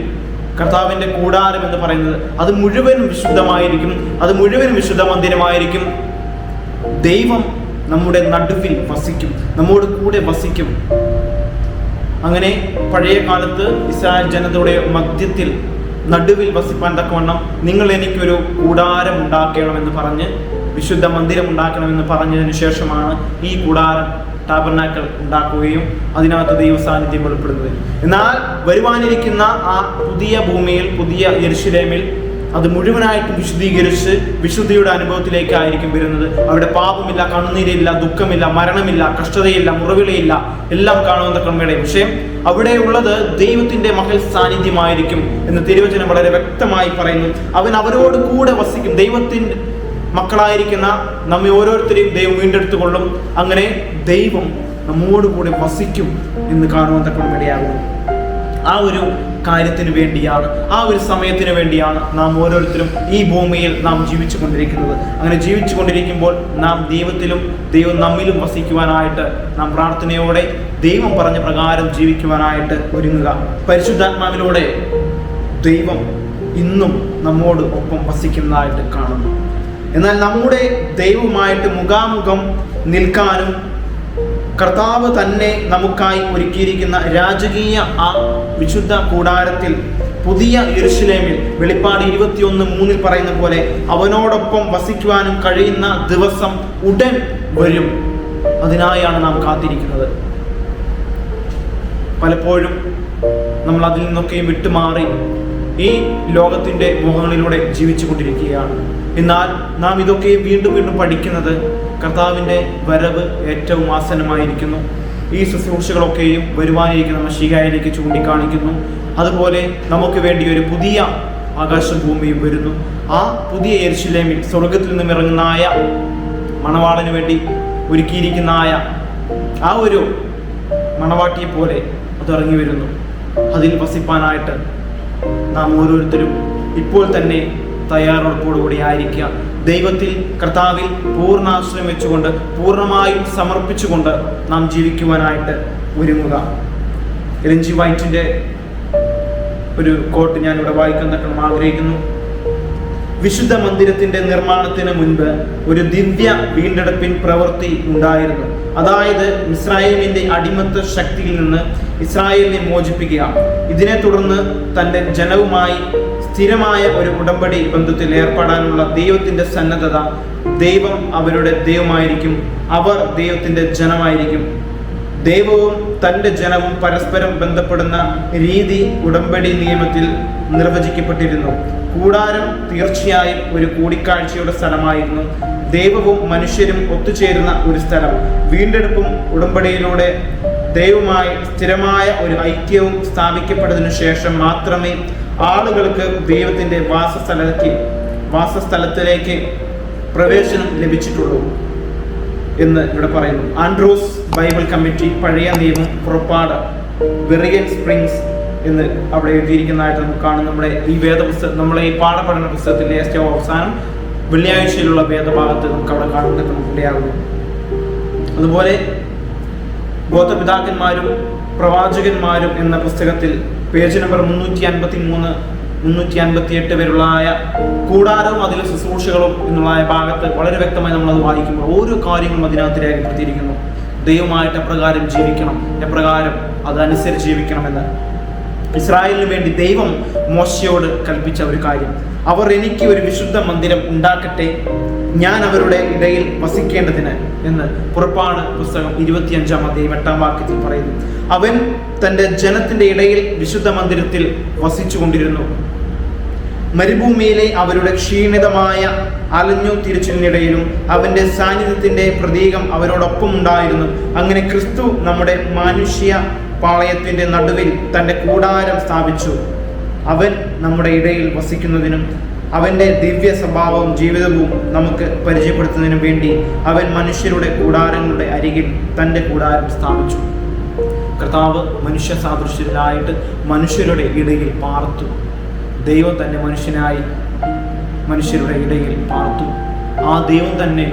കർത്താവിന്റെ കൂടാരം എന്ന് പറയുന്നത് അത് മുഴുവനും വിശുദ്ധമായിരിക്കും, അത് മുഴുവനും വിശുദ്ധ മന്ദിരമായിരിക്കും. ദൈവം നമ്മുടെ നടുവിൽ വസിക്കും, നമ്മോട് കൂടെ വസിക്കും. അങ്ങനെ പഴയ കാലത്ത് ഇസ്രായേൽ ജനതയുടെ മധ്യത്തിൽ നടുവിൽ വസിപ്പാൻ തക്കവണ്ണം നിങ്ങൾ എനിക്കൊരു കൂടാരം ഉണ്ടാക്കണമെന്ന് പറഞ്ഞ്, വിശുദ്ധ മന്ദിരം ഉണ്ടാക്കണമെന്ന് പറഞ്ഞതിന് ശേഷമാണ് ഈ കൂടാരം ടാബർനാക്കൾ ഉണ്ടാക്കുകയും അതിനകത്ത് ദൈവ സാന്നിധ്യം വെളിപ്പെടുന്നത്. എന്നാൽ വരുവാനിരിക്കുന്ന ആ പുതിയ ഭൂമിയിൽ, പുതിയ യെരൂശലേമിൽ അത് മുഴുവനായിട്ടും വിശുദ്ധീകരിച്ച് വിശുദ്ധിയുടെ അനുഭവത്തിലേക്കായിരിക്കും വരുന്നത്. അവിടെ പാപമില്ല, കണ്ണുനീരില്ല, ദുഃഖമില്ല, മരണമില്ല, കഷ്ടതയില്ല, മുറിവിലയില്ല, എല്ലാം കാണുന്ന ക്രമയുടെ. പക്ഷേ അവിടെ ഉള്ളത് ദൈവത്തിന്റെ മഹൽ സാന്നിധ്യമായിരിക്കും എന്ന് തിരുവചനം വളരെ വ്യക്തമായി പറയുന്നു. അവൻ അവരോട് കൂടെ വസിക്കും. ദൈവത്തിന്റെ മക്കളായിരിക്കുന്ന നമ്മെ ഓരോരുത്തരെയും ദൈവം വീണ്ടെടുത്തുകൊള്ളും. അങ്ങനെ ദൈവം നമ്മോട് കൂടെ വസിക്കും എന്ന് കാണുവാൻ തക്കവണ്ണം ഇടയാകുന്നു. ആ ഒരു കാര്യത്തിന് വേണ്ടിയാണ്, ആ ഒരു സമയത്തിന് വേണ്ടിയാണ് നാം ഓരോരുത്തരും ഈ ഭൂമിയിൽ നാം ജീവിച്ചു കൊണ്ടിരിക്കുന്നത്. അങ്ങനെ ജീവിച്ചു കൊണ്ടിരിക്കുമ്പോൾ നാം ദൈവത്തിലും ദൈവം നമ്മിലും വസിക്കുവാനായിട്ട് നാം പ്രാർത്ഥനയോടെ ദൈവം പറഞ്ഞ പ്രകാരം ജീവിക്കുവാനായിട്ട് ഒരുങ്ങുക. പരിശുദ്ധാത്മാവിലൂടെ ദൈവം ഇന്നും നമ്മോട് ഒപ്പം വസിക്കുന്നതായിട്ട് കാണുന്നു. എന്നാൽ നമ്മുടെ ദൈവവുമായിട്ട് മുഖാമുഖം നിൽക്കാനും കർത്താവ് തന്നെ നമുക്കായി ഒരുക്കിയിരിക്കുന്ന രാജകീയ ആ വിശുദ്ധ കൂടാരത്തിൽ, പുതിയ യെരൂശലേമിൽ വെളിപ്പാട് 21:3 പറയുന്ന പോലെ അവനോടൊപ്പം വസിക്കുവാനും കഴിയുന്ന ദിവസം ഉടൻ വരും. അതിനായാണ് നാം കാത്തിരിക്കുന്നത്. പലപ്പോഴും നമ്മൾ അതിൽ നിന്നൊക്കെയും വിട്ടുമാറി ഈ ലോകത്തിന്റെ മോഹങ്ങളിലൂടെ ജീവിച്ചു കൊണ്ടിരിക്കുകയാണ്. എന്നാൽ നാം ഇതൊക്കെയും വീണ്ടും വീണ്ടും പഠിക്കുന്നത് കർത്താവിൻ്റെ വരവ് ഏറ്റവും ആസന്നമായിരിക്കുന്നു. ഈ ശുശ്രൂഷകളൊക്കെയും വരുവാനിരിക്കുന്ന മശീഹായിലേക്ക് ചൂണ്ടിക്കാണിക്കുന്നു. അതുപോലെ നമുക്ക് വേണ്ടി ഒരു പുതിയ ആകാശഭൂമിയും വരുന്നു. ആ പുതിയ യെരൂശലേമിൽ സ്വർഗത്തിൽ നിന്നും ഇറങ്ങുന്നായ മണവാളന് വേണ്ടി ഒരുക്കിയിരിക്കുന്നതായ ആ ഒരു മണവാട്ടിയെ പോലെ അത് ഇറങ്ങി വരുന്നു. അതിൽ വസിപ്പാനായിട്ട് നാം ഓരോരുത്തരും ഇപ്പോൾ തന്നെ തയ്യാറെടുപ്പോടുകൂടി ആയിരിക്കുക. ദൈവത്തിൽ, കർത്താവിൽ പൂർണ്ണാശ്രയം വെച്ചുകൊണ്ട്, പൂർണ്ണമായും സമർപ്പിച്ചുകൊണ്ട് നാം ജീവിക്കുവാനായിട്ട് ഒരുങ്ങുക. എലൻ ജി വൈറ്റിൻ്റെ ഒരു കോട്ട് ഞാനിവിടെ വായിക്കാൻ തക്കണം ആഗ്രഹിക്കുന്നു. വിശുദ്ധ മന്ദിരത്തിന്റെ നിർമ്മാണത്തിന് മുൻപ് ഒരു ദിവ്യ വീണ്ടെടുപ്പിൻ പ്രവൃത്തി ഉണ്ടായിരുന്നു. അതായത് ഇസ്രായേലിന്റെ അടിമത്ത ശക്തിയിൽ നിന്ന് ഇസ്രായേലിനെ മോചിപ്പിക്കുക. ഇതിനെ തുടർന്ന് തൻ്റെ ജനവുമായി സ്ഥിരമായ ഒരു ഉടമ്പടി ബന്ധത്തിൽ ഏർപ്പെടാനുള്ള ദൈവത്തിന്റെ സന്നദ്ധത. ദൈവം അവരുടെ ദൈവമായിരിക്കും, അവർ ദൈവത്തിന്റെ ജനമായിരിക്കും. ദൈവവും തൻ്റെ ജനവും പരസ്പരം ബന്ധപ്പെടുന്ന രീതി ഉടമ്പടി നിയമത്തിൽ നിർവചിക്കപ്പെട്ടിരുന്നു. കൂടാരം തീർച്ചയായും ഒരു കൂടിക്കാഴ്ചയുടെ സ്ഥലമായിരുന്നു. ദൈവവും മനുഷ്യരും ഒത്തുചേരുന്ന ഒരു സ്ഥലം. വീണ്ടെടുപ്പും ഉടമ്പടിയിലൂടെ ദൈവവുമായി സ്ഥിരമായ ഒരു ഐക്യവും സ്ഥാപിക്കപ്പെട്ടതിനു ശേഷം മാത്രമേ ആളുകൾക്ക് ദൈവത്തിന്റെ വാസസ്ഥലത്തിലേക്ക് പ്രവേശനം ലഭിച്ചിട്ടുള്ളൂ എന്ന് ഇവിടെ പറയുന്നു. ആൻഡ്രൂസ് ബൈബിൾ കമ്മിറ്റി, പഴയ നിയമം, പുറപ്പാട്, ബെറിയൻ സ്പ്രിങ്സ് എന്ന് അവിടെ എഴുതിയിരിക്കുന്നതായിട്ട് നമുക്ക് കാണും. നമ്മുടെ ഈ വേദപുസ്തകം, നമ്മളെ ഈ പാഠപഠന പുസ്തകത്തിൻ്റെ ഏറ്റവും അവസാനം വെള്ളിയാഴ്ചയിലുള്ള വേദഭാഗത്ത് നമുക്ക് അവിടെ കാണുന്നത് ഇടയാകുന്നു. അതുപോലെ ഗോത്രപിതാക്കന്മാരും പ്രവാചകന്മാരും എന്ന പുസ്തകത്തിൽ പേജ് നമ്പർ 353, 358 വരെയുള്ള കൂടാരവും അതിലെ ശുശ്രൂഷകളും എന്നുള്ള ഭാഗത്ത് വളരെ വ്യക്തമായി നമ്മളത് വായിക്കുമ്പോൾ ഓരോ കാര്യങ്ങളും അതിനകത്ത് രേഖപ്പെടുത്തിയിരിക്കുന്നു. ദൈവമായിട്ട് എപ്രകാരം ജീവിക്കണം, എപ്രകാരം അതനുസരിച്ച് ജീവിക്കണമെന്ന്. ഇസ്രായേലിന് വേണ്ടി ദൈവം മോശയോട് കൽപ്പിച്ച ഒരു കാര്യം, അവർ എനിക്ക് ഒരു വിശുദ്ധ മന്ദിരം ഉണ്ടാക്കട്ടെ, ഞാൻ അവരുടെ ഇടയിൽ വസിക്കേണ്ടതിന് എന്ന് പുറപ്പാട് പുസ്തകം 25-ാം അധ്യായം 8-ാം വാക്യത്തിൽ പറയുന്നു. അവൻ തൻ്റെ ജനത്തിന്റെ ഇടയിൽ വിശുദ്ധ മന്ദിരത്തിൽ വസിച്ചു കൊണ്ടിരുന്നു. മരുഭൂമിയിലെ അവരുടെ ക്ഷീണിതമായ അലഞ്ഞു തിരിച്ചിലിനിടയിലും അവന്റെ സാന്നിധ്യത്തിന്റെ പ്രതീകം അവരോടൊപ്പം ഉണ്ടായിരുന്നു. അങ്ങനെ ക്രിസ്തു നമ്മുടെ മാനുഷ്യ പാളയത്തിന്റെ നടുവിൽ തൻ്റെ കൂടാരം സ്ഥാപിച്ചു. അവൻ നമ്മുടെ ഇടയിൽ വസിക്കുന്നതിനും അവന്റെ ദിവ്യ സ്വഭാവവും ജീവിതവും നമുക്ക് പരിചയപ്പെടുത്തുന്നതിനും വേണ്ടി അവൻ മനുഷ്യരുടെ കൂടാരങ്ങളുടെ അരികിൽ തൻ്റെ കൂടാരം സ്ഥാപിച്ചു. കർത്താവ് മനുഷ്യ സാദൃശ്യത്തിലായിട്ട് മനുഷ്യരുടെ ഇടയിൽ പാർത്തു. ദൈവം തന്നെ മനുഷ്യനായി മനുഷ്യരുടെ ഇടയിൽ പാർത്തു. ആ ദൈവം തന്നെ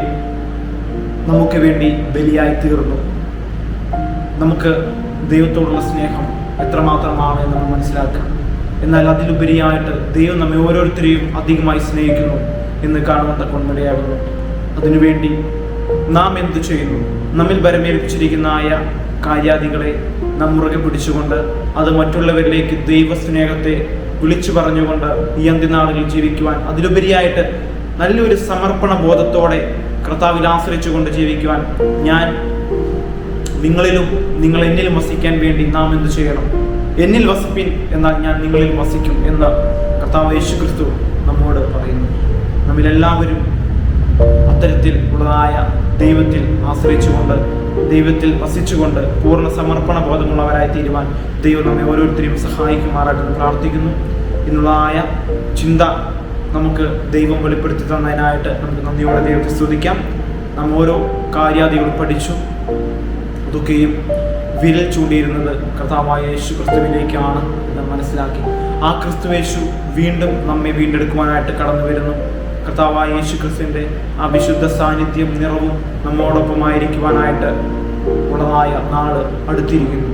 നമുക്ക് വേണ്ടി ബലിയായി തീർന്നു. നമുക്ക് ദൈവത്തോടുള്ള സ്നേഹം എത്രമാത്രമാണ് എന്ന് നമ്മൾ മനസ്സിലാക്കാം. എന്നാൽ അതിലുപരിയായിട്ട് ദൈവം നമ്മെ ഓരോരുത്തരെയും അധികമായി സ്നേഹിക്കുന്നു എന്ന് കാണുവാൻ തക്കവണ്ണമിടയാകുന്നു. അതിനുവേണ്ടി നാം എന്തു ചെയ്യുന്നു? നമ്മിൽ ബലമേൽപ്പിച്ചിരിക്കുന്നതായ കാര്യാദികളെ നാം മുറുകെ പിടിച്ചുകൊണ്ട് അത് മറ്റുള്ളവരിലേക്ക് ദൈവസ്നേഹത്തെ വിളിച്ചു പറഞ്ഞുകൊണ്ട് ഈ അന്ത്യനാളുകളിൽ ജീവിക്കുവാൻ, അതിലുപരിയായിട്ട് നല്ലൊരു സമർപ്പണ ബോധത്തോടെ കർത്താവിൽ ആശ്രയിച്ചുകൊണ്ട് ജീവിക്കുവാൻ, ഞാൻ നിങ്ങളിലും നിങ്ങൾ എന്നിലും വസിക്കാൻ വേണ്ടി നാം എന്ത് ചെയ്യണം? എന്നിൽ വസിപ്പിൻ, എന്നാൽ ഞാൻ നിങ്ങളിൽ വസിക്കും എന്ന് കർത്താവ് യേശുക്രിസ്തു നമ്മോട് പറയുന്നു. നമ്മിലെല്ലാവരും അത്തരത്തിൽ ഉള്ളതായ ദൈവത്തിൽ ആശ്രയിച്ചുകൊണ്ട്, ദൈവത്തിൽ വസിച്ചുകൊണ്ട് പൂർണ്ണ സമർപ്പണ ബോധമുള്ളവരായി തീരുവാൻ ദൈവം നമ്മെ ഓരോരുത്തരെയും സഹായിക്കുമാറായിട്ട് പ്രാർത്ഥിക്കുന്നു. ഇന്നുള്ളതായ ചിന്ത നമുക്ക് ദൈവം വെളിപ്പെടുത്തി തന്നതിനായിട്ട് നമുക്ക് നന്ദിയോടെ ദൈവത്തെ സ്തുതിക്കാം. നാം ഓരോ കാര്യാദികളും പഠിച്ചു. അതൊക്കെയും വിരൽ ചൂണ്ടിയിരുന്നത് കർത്താവായ യേശു ക്രിസ്തുവിലേക്കാണ് എന്ന് മനസ്സിലാക്കി. ആ ക്രിസ്തു യേശു വീണ്ടും നമ്മെ വീണ്ടെടുക്കുവാനായിട്ട് കടന്നു വരുന്നു. കർത്താവായ യേശു ക്രിസ്തുവിൻ്റെ ആ വിശുദ്ധ സാന്നിധ്യം നിറവും നമ്മോടൊപ്പമായിരിക്കുവാനായിട്ട് ഉള്ളതായ നാള് അടുത്തിരിക്കുന്നു.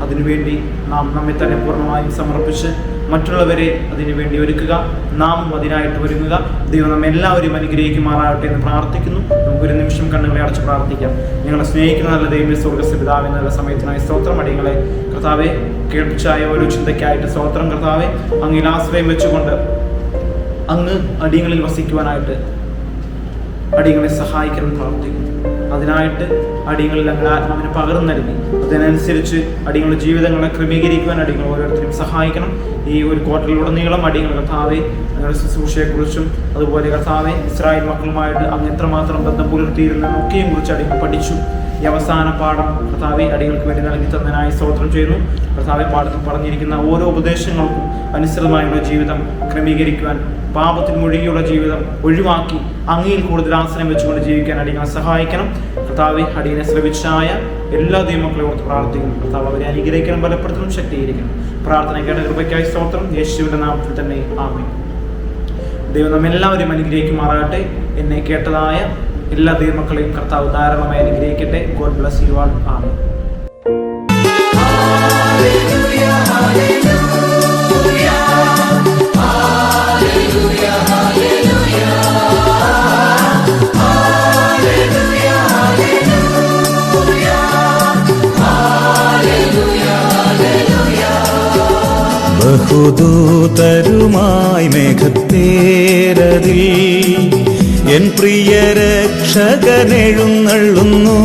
അതിനുവേണ്ടി നാം നമ്മെ തന്നെ പൂർണ്ണമായും സമർപ്പിച്ച് മറ്റുള്ളവരെ അതിനുവേണ്ടി ഒരുക്കുക, നാമും അതിനായിട്ട് ഒരുങ്ങുക. ദൈവം നമ്മെ എല്ലാവരും അനുഗ്രഹിക്കുമാറാകട്ടെ എന്ന് പ്രാർത്ഥിക്കുന്നു. നമുക്കൊരു നിമിഷം കണ്ണുകളെ അടച്ച് പ്രാർത്ഥിക്കാം. ഞങ്ങളെ സ്നേഹിക്കുന്ന നല്ല ദൈവമേ, സ്വർഗ്ഗസ്ഥ പിതാവേ, എന്നുള്ള സമയത്തിനായി സ്തോത്രം. അടിയങ്ങളെ കർത്താവെ കേൾപ്പിച്ചായ ഓരോ ചിന്തയ്ക്കായിട്ട് സ്തോത്രം. കർത്താവെ അങ്ങിൽ ആശ്രയം വെച്ചുകൊണ്ട് അങ്ങ് അടിയങ്ങളിൽ വസിക്കുവാനായിട്ട് അടിയങ്ങളെ സഹായിക്കണം പ്രാർത്ഥിക്കുന്നു. അതിനായിട്ട് അടിയങ്ങളിൽ അങ്ങനെ ആത്മാവിനെ പകർന്നു നൽകി അതിനനുസരിച്ച് അടിയങ്ങളുടെ ജീവിതങ്ങളെ ക്രമീകരിക്കുവാൻ അടിയങ്ങൾ ഓരോരുത്തരും സഹായിക്കണം. ഈ ഒരു ക്വാർട്ടറിലുടനീളം അടിയങ്ങൾ കർത്താവെ ഞങ്ങളുടെ ശുശ്രൂഷയെക്കുറിച്ചും അതുപോലെ കർത്താവെ ഇസ്രായേൽ മക്കളുമായിട്ട് അങ്ങ് എത്രമാത്രം ബന്ധം പുലർത്തിയിരുന്നതൊക്കെയും കുറിച്ച് അടിയങ്ങൾ പഠിച്ചു. ഈ അവസാന പാഠം കർത്താവെ അടിയങ്ങൾക്ക് വേണ്ടി നൽകി തന്നതിനായി സ്തോത്രം ചെയ്യുന്നു. കർത്താവെ പാഠത്തിൽ പറഞ്ഞിരിക്കുന്ന ഓരോ ഉപദേശങ്ങൾക്കും അനുസൃതമായുള്ള ജീവിതം ക്രമീകരിക്കുവാൻ, പാപത്തിൽ മുഴുകിയുള്ള ജീവിതം ഒഴിവാക്കി അങ്ങയിൽ കൂടുതൽ ആശ്രയം വെച്ചുകൊണ്ട് ജീവിക്കാൻ അടിയങ്ങളെ സഹായിക്കണം. കർത്താവെ അടിയനെ ശ്രമിച്ചായ എല്ലാ ദൈവമക്കളെ ഓർത്ത് പ്രാർത്ഥിക്കുന്നു. കർത്താവ് അവരെ അനുഗ്രഹിക്കണം, ബലപ്പെടുത്തണം, ശക്തീകരിക്കണം. പ്രാർത്ഥന കേട്ട കൃപയ്ക്കായി സ്തോത്രം. യേശുവിന്റെ നാമത്തിൽ തന്നെ ആമേൻ. ദൈവം നമ്മെല്ലാവരും അനുഗ്രഹിക്കുമാറാകട്ടെ. എന്നെ കേട്ടതായ എല്ലാ ദൈവമക്കളെയും കർത്താവ് ധാരാളമായി അനുഗ്രഹിക്കട്ടെ. God bless you all. ആമേൻ. ബഹുദൂതരുമായി മേഘത്തേരതിൽ എൻ പ്രിയ രക്ഷകനെഴുന്നള്ളുന്നു.